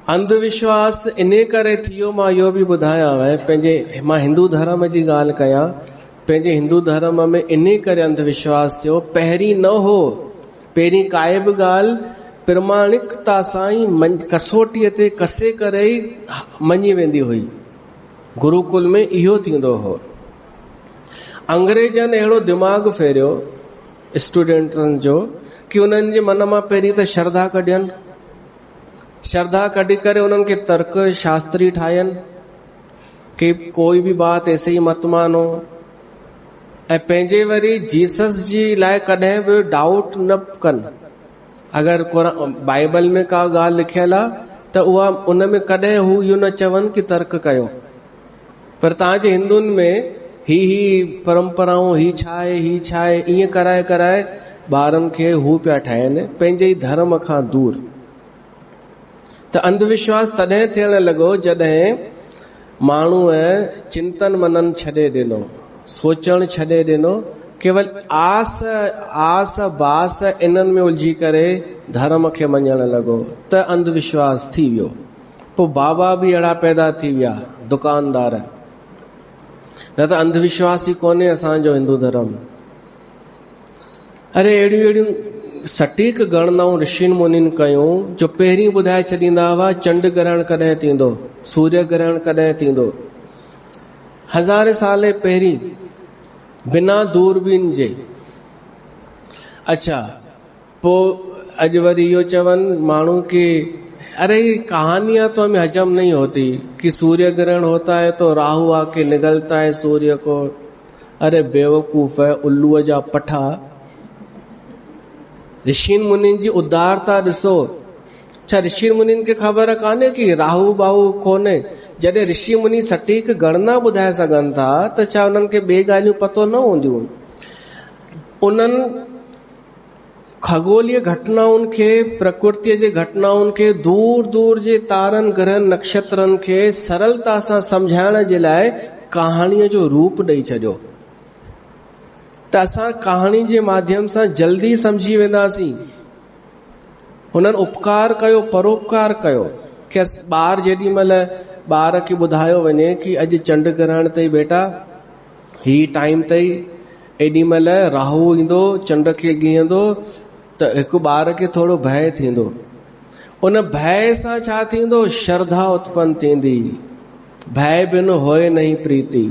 अंधविश्वास इन करे थियो, मां इहो बि ॿुधायां, मां हिंदू धर्म जी ॻाल्हि कयां, पंहिंजे हिंदू धर्म में इन करे अंधविश्वास थियो। पहिरीं न हो, पहिरीं काई बि ॻाल्हि प्रमाणिकता सां ई कसोटीअ ते कसे करे ई मञी वेंदी हुई। गुरुकुल में इहो थींदो हो। अंग्रेजनि अहिड़ो दिमाग़ फेरियो स्टूडेंट्सनि जो कि उन्हनि जे मन मां पहिरीं त श्रद्धा कढियनि, श्रद्धा कढी करे उन्हनि खे तर्क शास्त्री ठाहियनि कि कोई भी बात ऐसे ही मत मानो, ऐं पंहिंजे वरी जीसस जी लाइ कॾहिं बि डाउट न कनि। अगरि बाइबल में का ॻाल्हि लिखियल आहे त उहा उन में कॾहिं हू इहो न चवनि कि तर्क कयो। पर तव्हांजे हिंदुनि में ही परंपराऊं, ही छा आहे, ईअं कराए कराए ॿारनि खे हू पिया ठाहिनि पंहिंजे ई धर्म खां दूर। त अंधविश्वास तॾहिं थियण लॻो जॾहिं माण्हूअ चिंतन मनन छॾे ॾिनो, सोचण छॾे ॾिनो, केवल आस बास इन्हनि में उलझी करे धर्म खे मञण लॻो, त अंधविश्वास थी वियो। पोइ बाबा बि अहिड़ा पैदा थी विया, दुकानदार। न त अंधविश्वास ई कोन्हे असांजो हिंदू धर्म। अरे अहिड़ियूं सटीक गणनाऊं ऋषियुनि मुनिन कयूं जो पहिरीं ॿुधाए छॾींदा हुआ चंड ग्रहण कॾहिं थींदो, सूर्य ग्रहण कॾहिं थींदो। हज़ारे साल पहिरीं बिना दूरबीन जे। अच्छा, पोइ अॼु वरी इहो चवनि माण्हू कि अरे कहानियां तो हमें हजम नहीं होती कि सूर्य ग्रहण होता है तो राहु आके निगलता है सूर्य को। अरे बेवकूफ है, उल्लूअ जा पठा। ऋषियुनि मुनिन जी उदारता ॾिसो। छा ऋषि मुनिन खे ख़बर कान्हे कि राहु बाहु कोन्हे? जॾहिं ऋषि मुनि सटीक गणना ॿुधाए सघनि था त छा उन्हनि खे ॿिए ॻाल्हियूं पतो न हूंदियूं? उन्हनि खगोलीय घटनाउनि खे, प्रकृतिअ जे घटनाउनि खे, दूर दूर जे तारनि ग्रहनि नक्षत्रनि खे सरलता सां सम्झाइण जे लाइ कहाणीअ जो रूप ॾेई छॾियो। त असां कहाणी जे माध्यम सां जल्दी समझी वेंदासीं। हुननि उपकार कयो, परोपकार कयो कि ॿार जेॾी महिल ॿार खे ॿुधायो वञे कि अॼु चंड ग्रहण अथई बेटा, ही टाइम अथई, एॾी महिल राहु ईंदो, चंड खे ॻीहंदो, त हिकु ॿार खे थोरो भय थींदो। उन भय सां छा थींदो? श्रद्धा उत्पन्न थींदी। भय बिन होए नहीं प्रीति,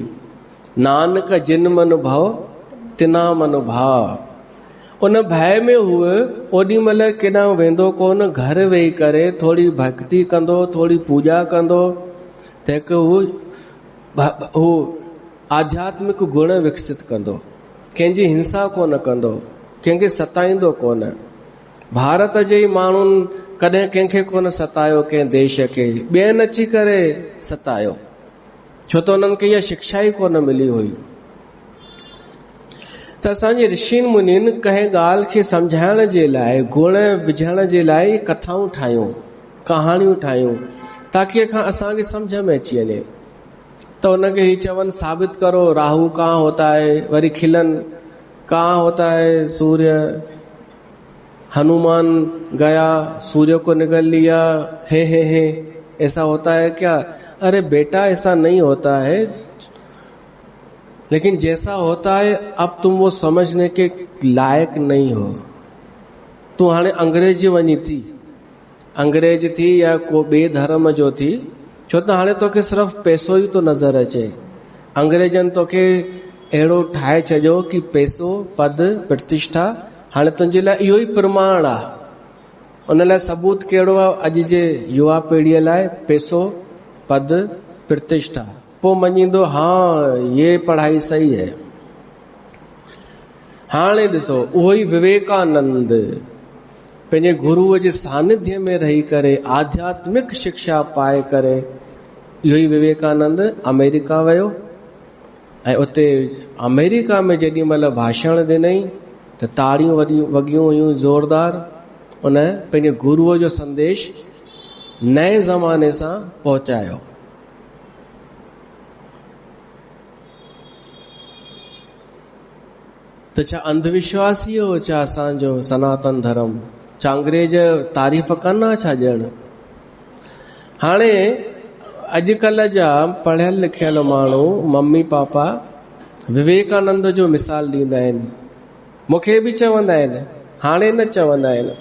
नानक जिन मन भव तिना मन भाव। उन भय में हुए ओॾी महिल केॾां वेंदो कोन, घर वेही करे थोरी भक्ति कंदो, थोरी पूॼा कंदो, त हिकु हू आध्यात्मिक गुण विकसित कंदो। कंहिंजी हिंसा कोन कंदो, कंहिंखे सताईंदो कोन। भारत जे ई माण्हुनि कॾहिं कंहिंखे कोन सतायो, कंहिं देश खे ॿियनि अची करे सतायो, छो त उन्हनि खे इहा शिक्षा ई कोन मिली हुई। त असांजे ऋषियुनि मुनिन कंहिं ॻाल्हि खे सम्झाइण जे लाइ, गुण विझण जे लाइ कथाऊं ठाहियूं, कहाणियूं ठाहियूं, ताकी असांखे सम्झ में अची वञे। त उनखे ही चवनि साबित करो राहु कहाँ होता है, वरी खिलन कहाँ होता है सूर्य, हनुमान गया सूर्य को निगल लिया, हे ऐसा होता है क्या? अरे बेटा ऐसा नहीं होता है, लेकिन जैसा होता है अब तुम वो समझने के लायक नहीं हो। तू हाणे अंग्रेज वञी थी, अंग्रेज थी या को ॿिए धर्म जो थी, छो त हाणे तोखे सिर्फ़ु पैसो ई तो नज़र अचे। अंग्रेजनि तोखे अहिड़ो ठाहे छॾियो कि पैसो, पद, प्रतिष्ठा हाणे तुंहिंजे लाइ इहो ई प्रमाण आहे। उन लाइ सबूत कहिड़ो आहे? अॼु जे युवा पीढ़ीअ लाइ पैसो, पद, प्रतिष्ठा। पोइ मञींदो हाँ ये पढ़ाई सही है। हाणे ॾिसो, उहो ई विवेकानंद पंहिंजे गुरुअ जे सानिध्य में रही करे आध्यात्मिक शिक्षा पाए करे, इहो ई विवेकानंद अमेरिका वियो ऐं उते अमेरिका में जेॾी महिल भाषण ॾिनई त ताड़ियूं वॻियूं हुयूं ज़ोरदार। उन पंहिंजे गुरुअ जो संदेश नए ज़माने सां पहुचायो। त छा अंधविश्वास ई हो छा असांजो सनातन धर्म? छा अंग्रेज तारीफ़ कनि छा ॼण? हाणे अॼुकल्ह जा पढ़ियल लिखियल माण्हू मम्मी पापा विवेकानंद जो मिसाल ॾींदा आहिनि, मूंखे बि चवंदा आहिनि, हाणे न चवंदा आहिनि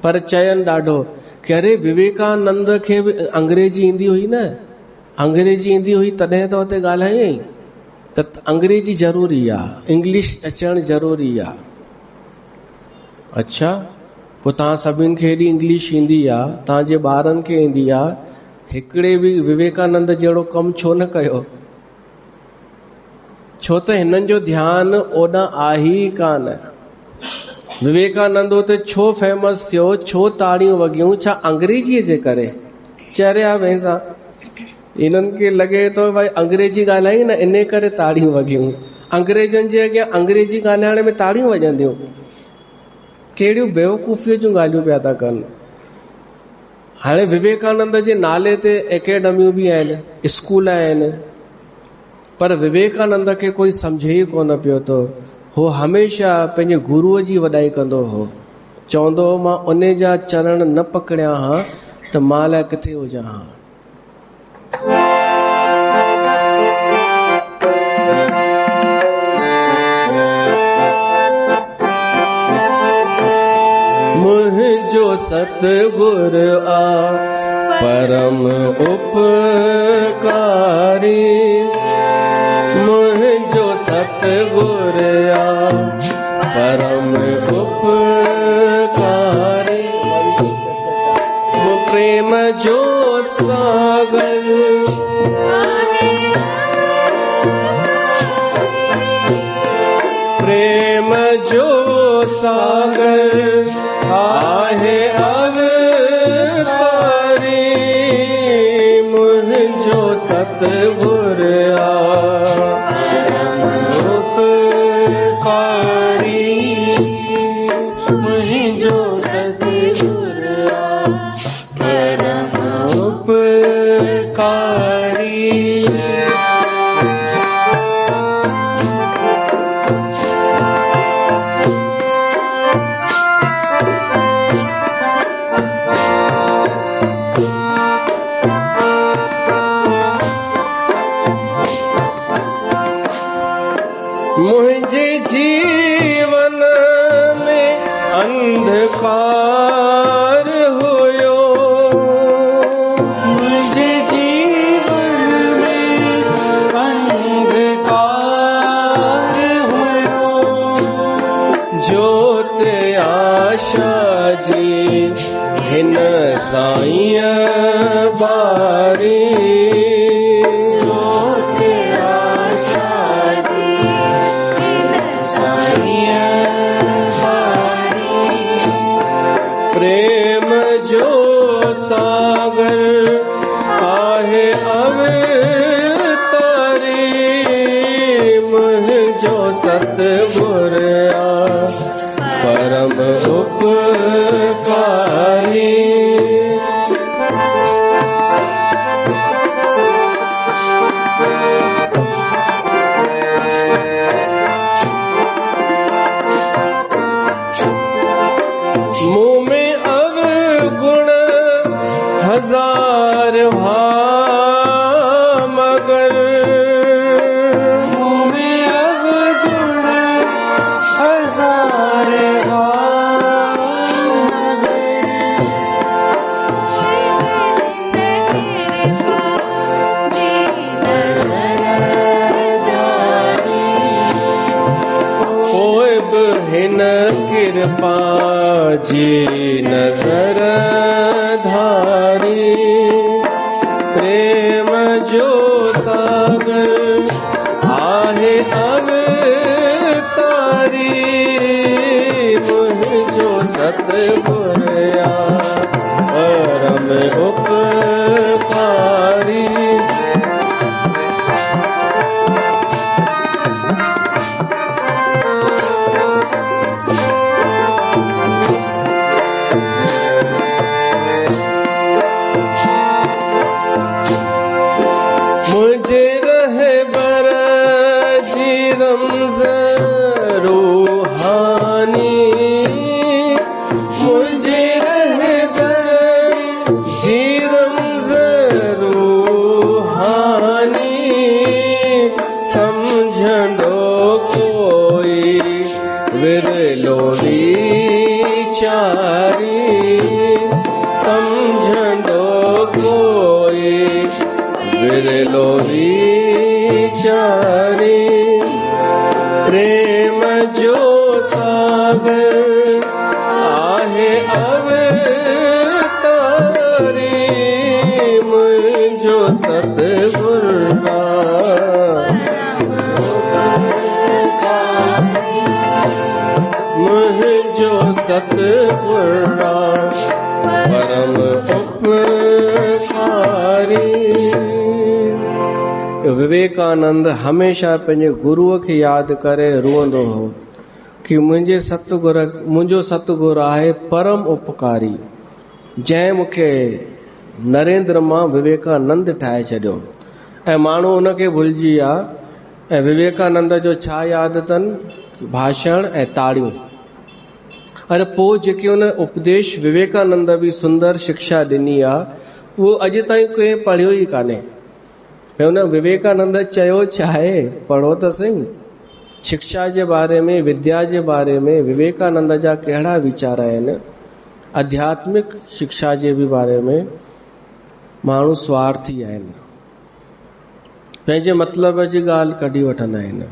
पर चयनि ॾाढो कि अरे विवेकानंद खे बि अंग्रेजी ईंदी हुई न, अंग्रेजी ईंदी हुई तॾहिं त हुते ॻाल्हायईं, त अंग्रेजी ज़रूरी आहे, इंग्लिश अचणु ज़रूरी आहे। अच्छा, पोइ तव्हां सभिनि खे हेॾी इंग्लिश ईंदी आहे, तव्हांजे ॿारनि खे ईंदी आहे, हिकिड़े बि विवेकानंद जहिड़ो कमु छो न कयो? छो त हिननि जो ध्यानु ओॾां आहे ई कान। विवेकानंद उते छो फेमस थियो, छो ताड़ियूं वॻियूं? छा अंग्रेजीअ जे करे? चरिया वेंसा इन्हनि खे लॻे थो भाई अंग्रेजी ॻाल्हाई न, इन करे ताड़ियूं वॻियूं। अंग्रेजनि जे अॻियां अंग्रेजी ॻाल्हाइण में ताड़ियूं वॼंदियूं? कहिड़ियूं बेवकूफ़ीअ जूं ॻाल्हियूं पिया था कनि। हाणे विवेकानंद जे नाले ते एकेडमियूं बि आहिनि, स्कूल आहिनि, पर विवेकानंद खे कोई सम्झे ई कोन पियो थो। हो हमेशा पंहिंजे गुरूअ जी वॾाई कंदो हो, चवंदो हो मां उन जा चरण न पकड़िया हा त मां लाइ किथे हुजां हा। मुंहिंजो सतगुर आ परम उपकारी, मुंहिंजो सतगुर आ परम उपकारी, प्रेम जो सागर प्रेम जो सागर आहे अवतारी, मुंहिंजो सतगुर आ उपकारी, मुंहिंजो सतगुर आ परम उपकारी। मुझे जीवन में अंधकार हुयो, मुझे जीवन में अंधकार हुयो, ज्योत आशा जी हिन साईं बारी, प्रेम जो सागर आहे अवतारी, मुंहिंजो सतगुर आ परम उपकारी। मुँह में अवगुण हजार भाव मगर, मुँह में अवगुण हजार भाव कोई बि हिन कृपा जी नजर धारी, प्रेम जो सागर आहे अवतारी, मुंहिंजो सतगुर आ परम उपकारी। मुझे रहबर जी रमज़ रो विरलो वीचारी समझंदो कोई विरलो वीचारी प्रेम जो सागर आहे अवतारी मुझो सतगुरु मुझो सतगुरु परम उपकारी। विवेकानंद हमेशा पंहिंजे गुरुअ खे यादि करे रुअंदो हो कि मुंहिंजो सतगुरु आहे परम उपकारी, जंहिं मूंखे नरेंद्र मां विवेकानंद ठाहे छॾियो। ऐं माण्हू उनखे भुलिजी विया। ऐं विवेकानंद जो छा यादि अथनि? भाषण ऐं ताड़ियूं। अरे पोइ जेके उन उपदेश विवेकानंद बि सुंदर शिक्षा ॾिनी आहे, उहो अॼु ताईं कंहिं पढ़ियो ई कान्हे। हुन विवेकानंद चयो छा आहे? पढ़ो त सही। शिक्षा जे बारे में, विद्या जे बारे में विवेकानंद जा कहिड़ा वीचार आहिनि। आध्यात्मिक शिक्षा जे बि बारे में माण्हू स्वार्थी आहिनि, पंहिंजे मतिलब जी ॻाल्हि कढी वठंदा आहिनि।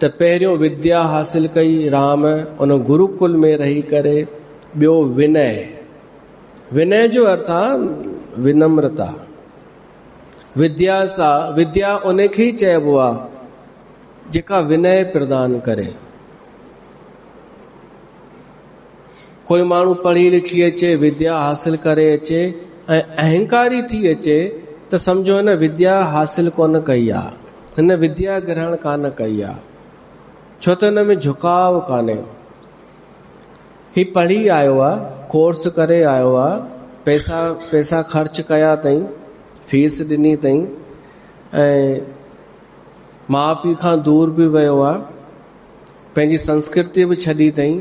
त पहिरियों विद्या हासिल कई राम उन गुरुकुल में रही करे। ॿियो विनय। विनय जो अर्थ आहे विनम्रता। विद्या उनखे ई चइबो आहे जेका विनय प्रदान करे। कोई माण्हू पढ़ी लिखी अचे, विद्या हासिल करे अचे ऐं अहंकारी थी अचे त सम्झो हिन विद्या हासिल कोन कई आहे, हिन विद्या ग्रहण कान कई आहे, छो त हिन में झुकाव कान्हे। ही पढ़ी आयो आहे, कोर्स करे आयो आहे, पैसा ख़र्च कया अथई, फीस ॾिनी अथई ऐं माउ पीउ खां दूर बि वियो आहे, पंहिंजी संस्कृति बि छॾी अथई,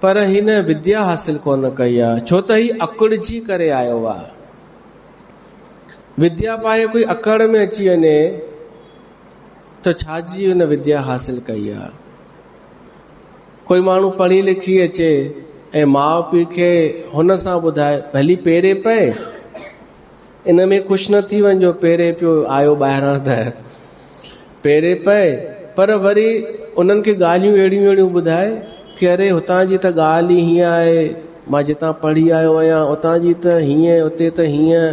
पर हिन विद्या हासिल कोन कई आहे, छो त ही अकुड़जी करे आयो आहे। विद्या पाए कोई अकड़ में अची वञे त छाजी हुन विद्या हासिल कई आहे। कोई माण्हू पढ़ी लिखी अचे ऐं माउ पीउ खे हुन सां ॿुधाए भली पेरे पए, इन में ख़ुशि न थी वञिजो, पेरे पियो आयो ॿाहिरां त पेरे पए, पर वरी उन्हनि खे ॻाल्हियूं अहिड़ियूं ॿुधाए कि अरे हुतां जी त ॻाल्हि ई हीअं आहे, मां जितां पढ़ी आयो आहियां उतां जी त हीअं, उते त हीअं।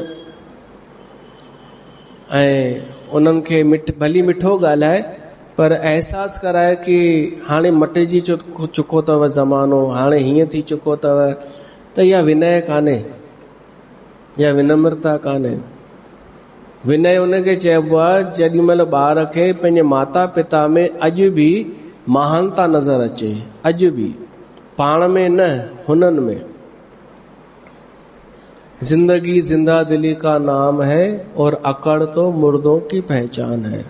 ऐं उन्हनि खे भली मिठो ॻाल्हाए, पर अहसास कराए कि हाणे मटिजी चुको अथव ज़मानो, हाणे हीअं थी चुको अथव, त इहा विनय कान्हे, इहा विनम्रता कान्हे। विनय उनखे चइबो आहे जेॾी महिल ॿार खे पंहिंजे माता पिता में अॼु बि महानता नज़र अचे, अॼु बि, पाण में न, हुननि में। जिंदगी जिंदा दिली का नाम है और अकड़ तो मुर्दों की पहचान है।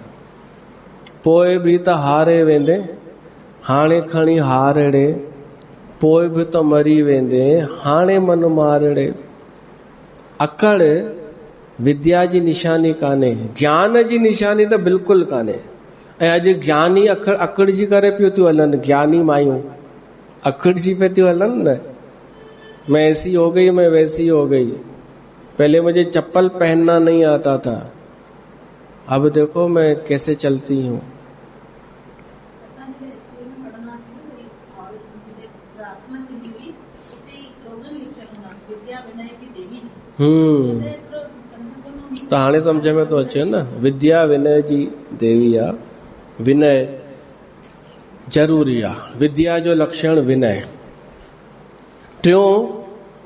पोइ बि त हारे वेंदे, हाणे खणी हारड़े, पोइ बि त मरी वेंदे, हाणे मन मारड़े। अकड़ विद्या जी निशानी कान्हे, ज्ञान जी निशानी त बिल्कुलु कान्हे। ऐं अॼु ज्ञानी अकड़जी करे पियो थियूं हलनि, ज्ञानी मायूं अकड़जी पे थियूं हलनि न। मैं ऐसी हो गई, मैं वैसी हो गई, पहले मुझे चप्पल पहनना नहीं आता था, अब देखो मैं कैसे चलती हूँ। तो हाणे समझ में तो अचे न, विद्या विनय जी देवी आ। विनय जरूरी आ, विद्या जो लक्षण विनय। टियों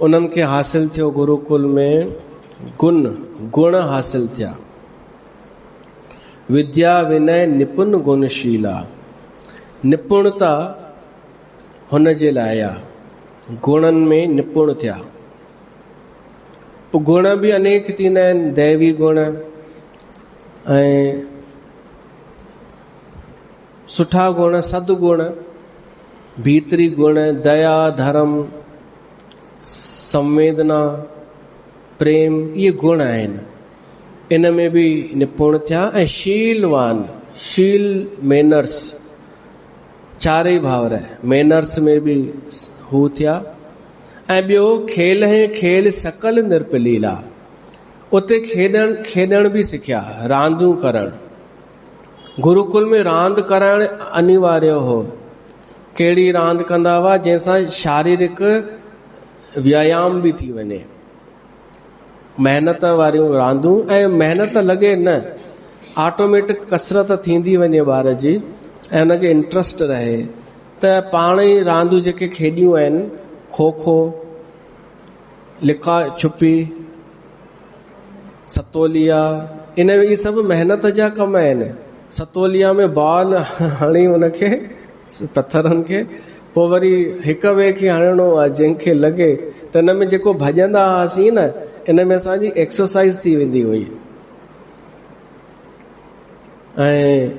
उन्हनि खे हासिल थियो गुरुकुल में गुण हासिल थिया। विद्या विनय निपुण गुणशीला, निपुणता हुन जे लाइ आ, गुणनि में निपुण थिया। गुण भी अनेक थींदा आहिनि, दैवी गुण ऐं सुठा गुण, सदगुण, भीतरी गुण, दया, धर्म, संवेदना, प्रेम, ये गुण आहिनि। इन में भी निपुण थिया। ऐं शीलवान, शील मैनर्स, चारई भाउर मैनर्स में भी हू थिया। ऐं ॿियो खेल है खेल सकल निर्पलीला, उते खेॾण भी सिखिया, रांदूं करण। गुरुकुल में रांद करण अनिवार्य हो। कहिड़ी रांद कंदा हुआ जंहिंसां शारीरिक व्यायाम भी थी वञे, मेहनत वारियूं रांदूं। ऐं मेहनत लॻे न, ऑटोमेटिक कसरत थींदी वञे ॿार जी, ऐं हुनखे इंट्रस्ट रहे त पाण ई रांदूं जेके खेॾियूं आहिनि, खो खो, लिका छुपी, सतोलिया, इन में इहे सभु मेहनत जा कम आहिनि। सतोलिया में बॉल हणी हुनखे पत्थरनि खे, पोइ वरी हिक ॿिए खे हणणो आहे, जंहिंखे लॻे त हिन में जेको भॼंदा हुआसीं न, इन में असांजी एक्सरसाइज थी वेंदी हुई। ऐं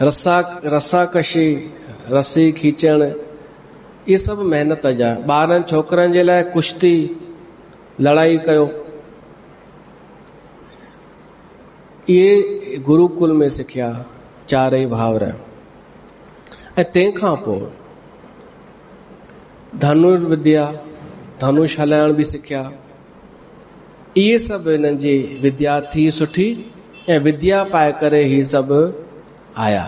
रस्साकशी, रस्सी खींचण, इहे सभु मेहनत जा। ॿारनि छोकिरनि जे लाइ कुश्ती, लड़ाई कयो, इहे गुरुकुल में सिखिया चारई भाउर। ऐं तंहिंखां पोइ धनुर्विद्या, धनुष हलाइण भी सिखिया। इहे सभु हिननि जी विद्या थी सुठी। ऐं विद्या पाए करे ही सभु आया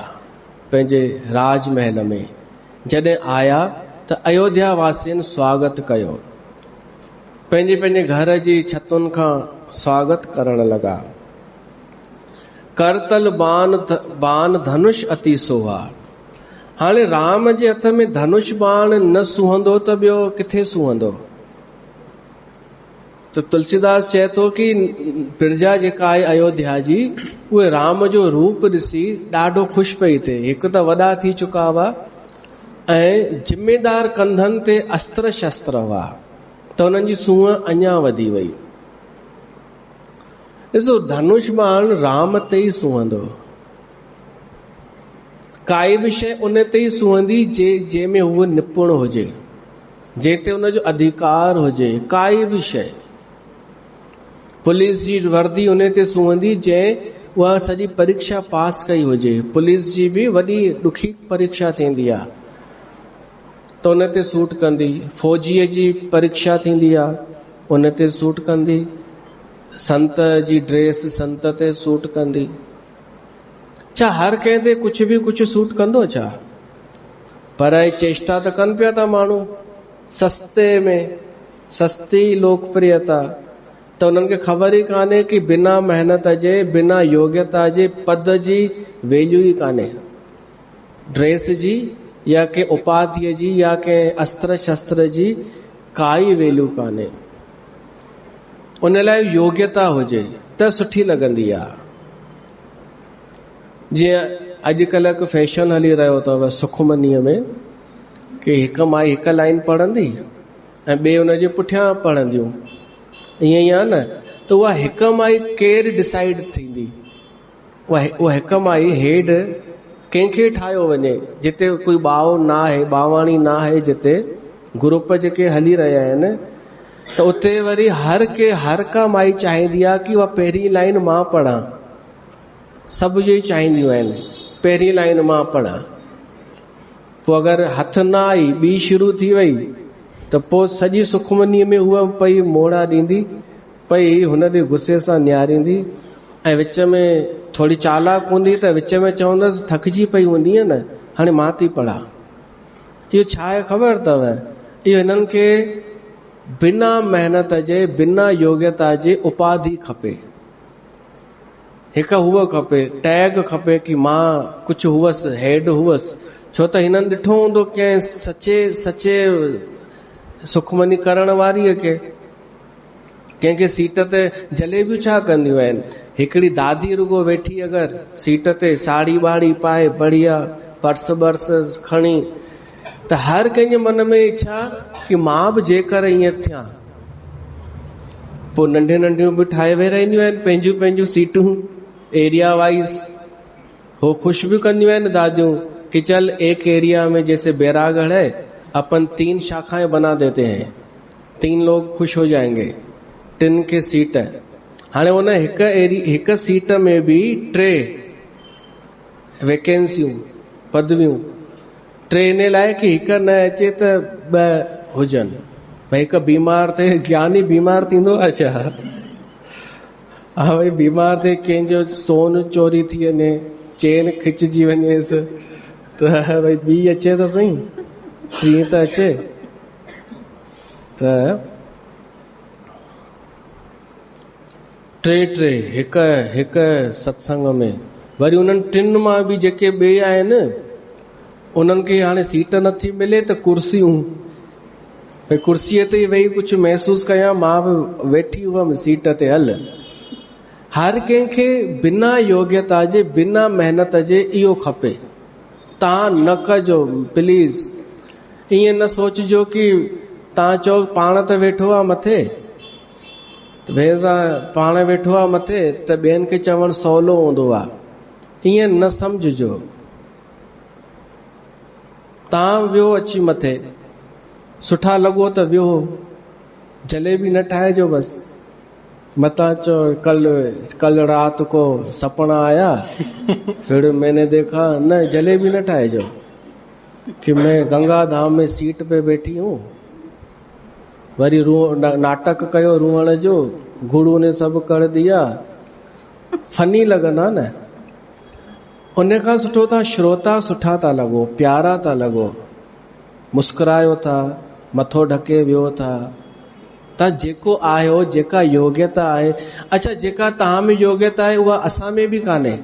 पंहिंजे राजमहल में। जॾहिं आया त अयोध्या वासियुनि स्वागत कयो, पंहिंजे पंहिंजे घर जी छतुनि खां स्वागत करण लॻा। करतल बाण धनुष अति सोहा। हाणे राम जे हथ में धनुष बाण न सुहंदो त ॿियो किथे सुहंदो? तो तुलसीदास चए थो कि प्रजा जेका आहे अयोध्या जी, उहे राम जो रूप ॾिसी ॾाढो ख़ुशि पई थिए। हिकु त वॾा थी चुका हुआ ऐं जिम्मेदार कंधनि ते अस्त्र शस्त्र हुआ, त हुननि जी सूंहं अञा वधी वई। ॾिसो, धनुष बाण राम ते ई सुहंदो, काई बि शइ उन ते ई सुहंदी जंहिंमें उहो निपुण हुजे, जंहिं ते उनजो अधिकार हुजे। काई बि शइ, पुलिस जी वर्दी उन ते सुहंदी जंहिं उहा सॼी परीक्षा पास कई हुजे। पुलिस जी भी वॾी ॾुखी परीक्षा थींदी आहे त उन ते सूट कंदी। फौजीअ जी परीक्षा थींदी आहे, उन ते सूट कंदी। संत जी ड्रेस संत ते सूट कंदी। छा हर कंहिं ते कुझु भी कुझु सूट कंदो छा? पर चेष्टा त कनि पिया था माण्हू, सस्ते में सस्ती लोकप्रियता। त उन्हनि खे ख़बर ई कान्हे कि बिना मेहनत जे, बिना योग्यता जे पद जी वैल्यू ई कान्हे। ड्रेस जी या के उपाधिअ जी या के अस्त्र शस्त्र जी काई वैल्यू कान्हे। उन लाइ योग्यता हुजे त सुठी लॻंदी आहे। जीअं अॼुकल्ह हिकु फैशन हली रहियो अथव सुखमनीअ में, कि हिकु माई हिकु लाइन पढ़ंदी ऐं ॿिए हुनजे पुठियां पढ़ंदियूं। ईअं ई आहे न, त उहा हिकु माई केरु डिसाइड थींदी? उहा हिकु माई हेड कंहिंखे ठाहियो वञे, जिते कोई ॿाओ न आहे, ॿावाणी न आहे, जिते ग्रुप जेके हली रहिया आहिनि, त उते वरी हर का माई चाहींदी आहे कि उहा पहिरीं लाइन मां पढ़ां। सभु इहो ई चाहींदियूं आहिनि, पहिरीं लाइन मां पढ़ां। पोइ अगरि हथ न आई, ॿी शुरू थी वई, त पोइ सॼी सुखमनीअ में उहा पई मोड़ा ॾींदी, पई हुन ॾे गुस्से सां निहारींदी, ऐं विच में थोरी चालाक हूंदी त विच में चवंदसि थकिजी पई हूंदी आहे न, हाणे मां थी पढ़ां। इहो छा आहे ख़बर अथव? इहो हिननि खे बिना मेहनत जे, बिना योग्यता जे उपाधि खपे। हिकु हुअ खपे, टैग खपे कि मां कुझु हुअसि, हेड हुअसि। छो त हिननि ॾिठो हूंदो कंहिं सचे सुखमनी करण वारीअ खे, कंहिंखे सीट ते जलेबियूं छा कंदियूं आहिनि। हिकिड़ी दादी रुगो वेठी अगरि सीट ते, साड़ी बाड़ी पाए, बढ़िया पर्स बर्स खणी, त हर कंहिंजे मन में इच्छा कि मां बि जेकर ईअं थियां। पोइ नंढियूं नंढियूं बि ठाहे वेराईंदियूं आहिनि पंहिंजूं पंहिंजूं सीटूं एरिया वाइज। हो ख़ुशि भी कंदियूं आहिनि दादियूं कि चल एक एरिया में जैसे बैरागढ़ है, अपन 3 शाखाएं बना देते हैं, 3 लोग खुश हो जाएंगे, 3 के सीट है। हाणे उन हिक सीट में भी 3 वैकेंसियूं, पदवियूं, टे इन लाइ कि हिक न अचे त ॿ हुजनि। भई हिकु बीमार थिए, ज्ञानी बीमार थींदो आहे छा? हा भई बीमार थिए, कंहिंजो सोन चोरी थी वञे, चेन खिचजी वञेसि, त भई ॿी अचे त सही, टीं त अचे। त टे हिक सत्संग में, वरी उन्हनि टिनि मां बि जेके ॿिए आहिनि उन्हनि खे हाणे सीट नथी मिले त कुर्सियूं, भई कुर्सीअ ते वेही कुझु महसूस कयां, मां बि वेठी हुअमि सीट ते। हल, हर कंहिंखे बिना योग्यता जे, बिना महिनत जे इहो खपे। तव्हां न कजो प्लीज़, ईअं न सोचिजो कि तव्हां चओ पाण त वेठो आहे मथे, त भेण सां पाण वेठो आहे मथे त ॿियनि खे चवणु सवलो हूंदो आहे, ईअं न सम्झिजो। तव्हां वियो अची मथे, सुठा लॻो त वियो, जलेबी न ठाहिजो बस। मता चो कल रात को सपना आया, फिर मैंने देखा, न जलेबी न ठाहिजो कि मैं गंगा धाम में सीट पे बैठी हूँ। वरी नाटक कयो रूअण जो, गुरु ने सब कर दिया, फनी लॻंदा न। उन खां सुठो तव्हां श्रोता सुठा था लॻो, प्यारा था लॻो, मुस्कुरायो था, मथो ढके वियो था। तव्हां जेको आहियो, जेका योग्यता आहे, अच्छा जेका तव्हां में योग्यता आहे उहा असां में बि कान्हे,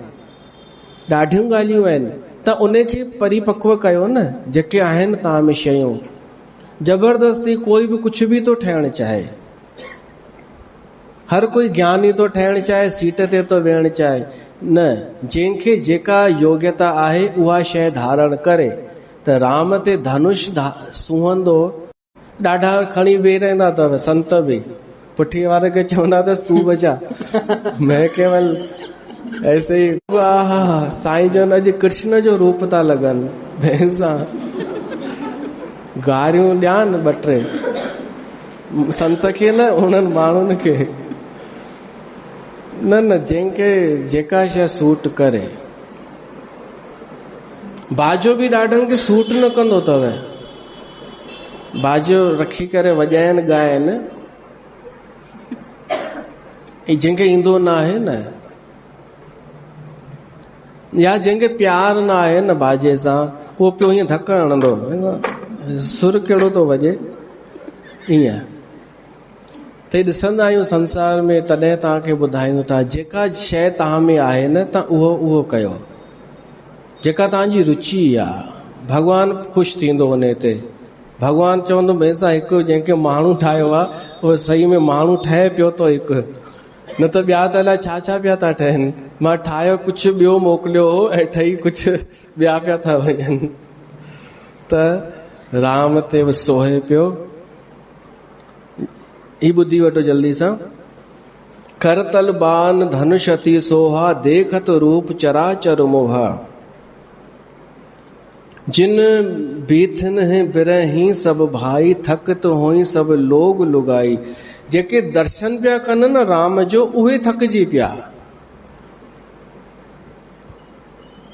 ॾाढियूं ॻाल्हियूं आहिनि, त उनखे परिपक्व कयो न। जेके आहिनि तव्हां में शयूं, जबरदस्ती कोई बि कुझु बि थो ठहणु चाहे, हर कोई ज्ञानी थो ठहणु चाहे, सीट ते थो वेहणु चाहे, न, जंहिंखे जेका योग्यता आहे उहा शइ धारण करे। त राम ते धनुष सूहंदो, ॾाढा खणी वेही रहंदा अथव संत बि, पुठीअ वारे खे चवंदा अथसि तूं बचा, मैं केवल ऐसे ही। साईं जन अॼु कृष्ण जो रूप था लॻनि, भेण सां गारियूं ॾियानि ॿ टे, संत खे न, उन्हनि माण्हुनि खे न, जंहिंखे जेका शइ सूट करे। बाजो बि ॾाढनि खे सूट न कंदो अथव, बाजो रखी करे वॼाइनि ॻाइनि, जंहिंखे ईंदो न आहे न, या जंहिंखे प्यार न आहे न बाजे सां, उहो पियो ईअं धक हणंदो, सुर कहिड़ो थो वॼे ईअं। त ॾिसंदा आहियूं संसार में, तॾहिं तव्हांखे ॿुधायूं था, जेका शइ तव्हां में आहे न, तव्हां उहो कयो, जेका तव्हांजी रुचि आहे। भॻवानु ख़ुशि थींदो उन ते। भॻवानु चवंदो भैंसा हिकु जंहिंखे माण्हू ठाहियो आहे, उहो सही में माण्हू ठहे पियो थो हिकु, न त ॿिया त अलाए छा छा पिया था ठहनि। मां ठाहियो कुझु ॿियो मोकिलियो हो ऐं ठही कुझु ॿिया पिया था वञनि। त राम ते बि सोहे पियो। ही ॿुधी वठो जल्दी सां। करतल बान धनुष अति सोहा, देखत रूप चराचर मोहा। जिन बीथन है बिरही सब भाई, थकत होई सब लोग लुगाई। जेके दर्शन पिया कनि न राम जो, उहे थकजी पिया।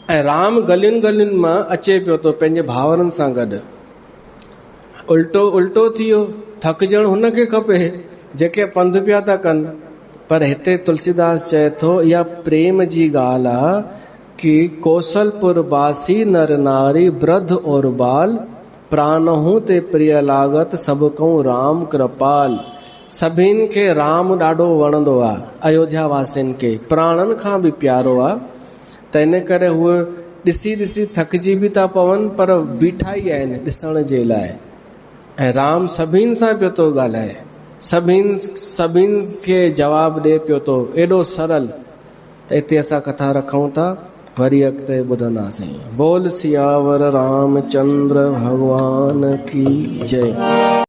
ऐं राम गलियुनि गलियुनि मां अचे पियो थो पंहिंजे भावरनि सां गॾु। उल्टो थी वियो, थकजण हुनखे खपे जेके पंधु पिया था कनि। पर हिते तुलसीदास चए थो, इहा प्रेम जी ॻाल्हि आहे कि कौशलपुर वासी नर नारी वृद्ध और बाल, प्राणहू ते प्रिय लागत सब कहूं राम कृपाल। सभिनि खे राम ॾाढो वणंदो आहे, अयोध्या वासियुनि खे प्राणनि खां बि प्यारो आहे। त इन करे उहे ॾिसी ॾिसी थकजी बि था पवनि, पर बीठा ई आहिनि ॾिसण जे लाइ। ऐं राम सभिनि सां पियो थो ॻाल्हाए, सभिनि खे जवाबु ॾे पियो थो, एॾो सरल। त हिते असां कथा रखूं था, वरी अॻिते ॿुधंदासीं। बोल सियावर रामचंद्र भगवान की जय।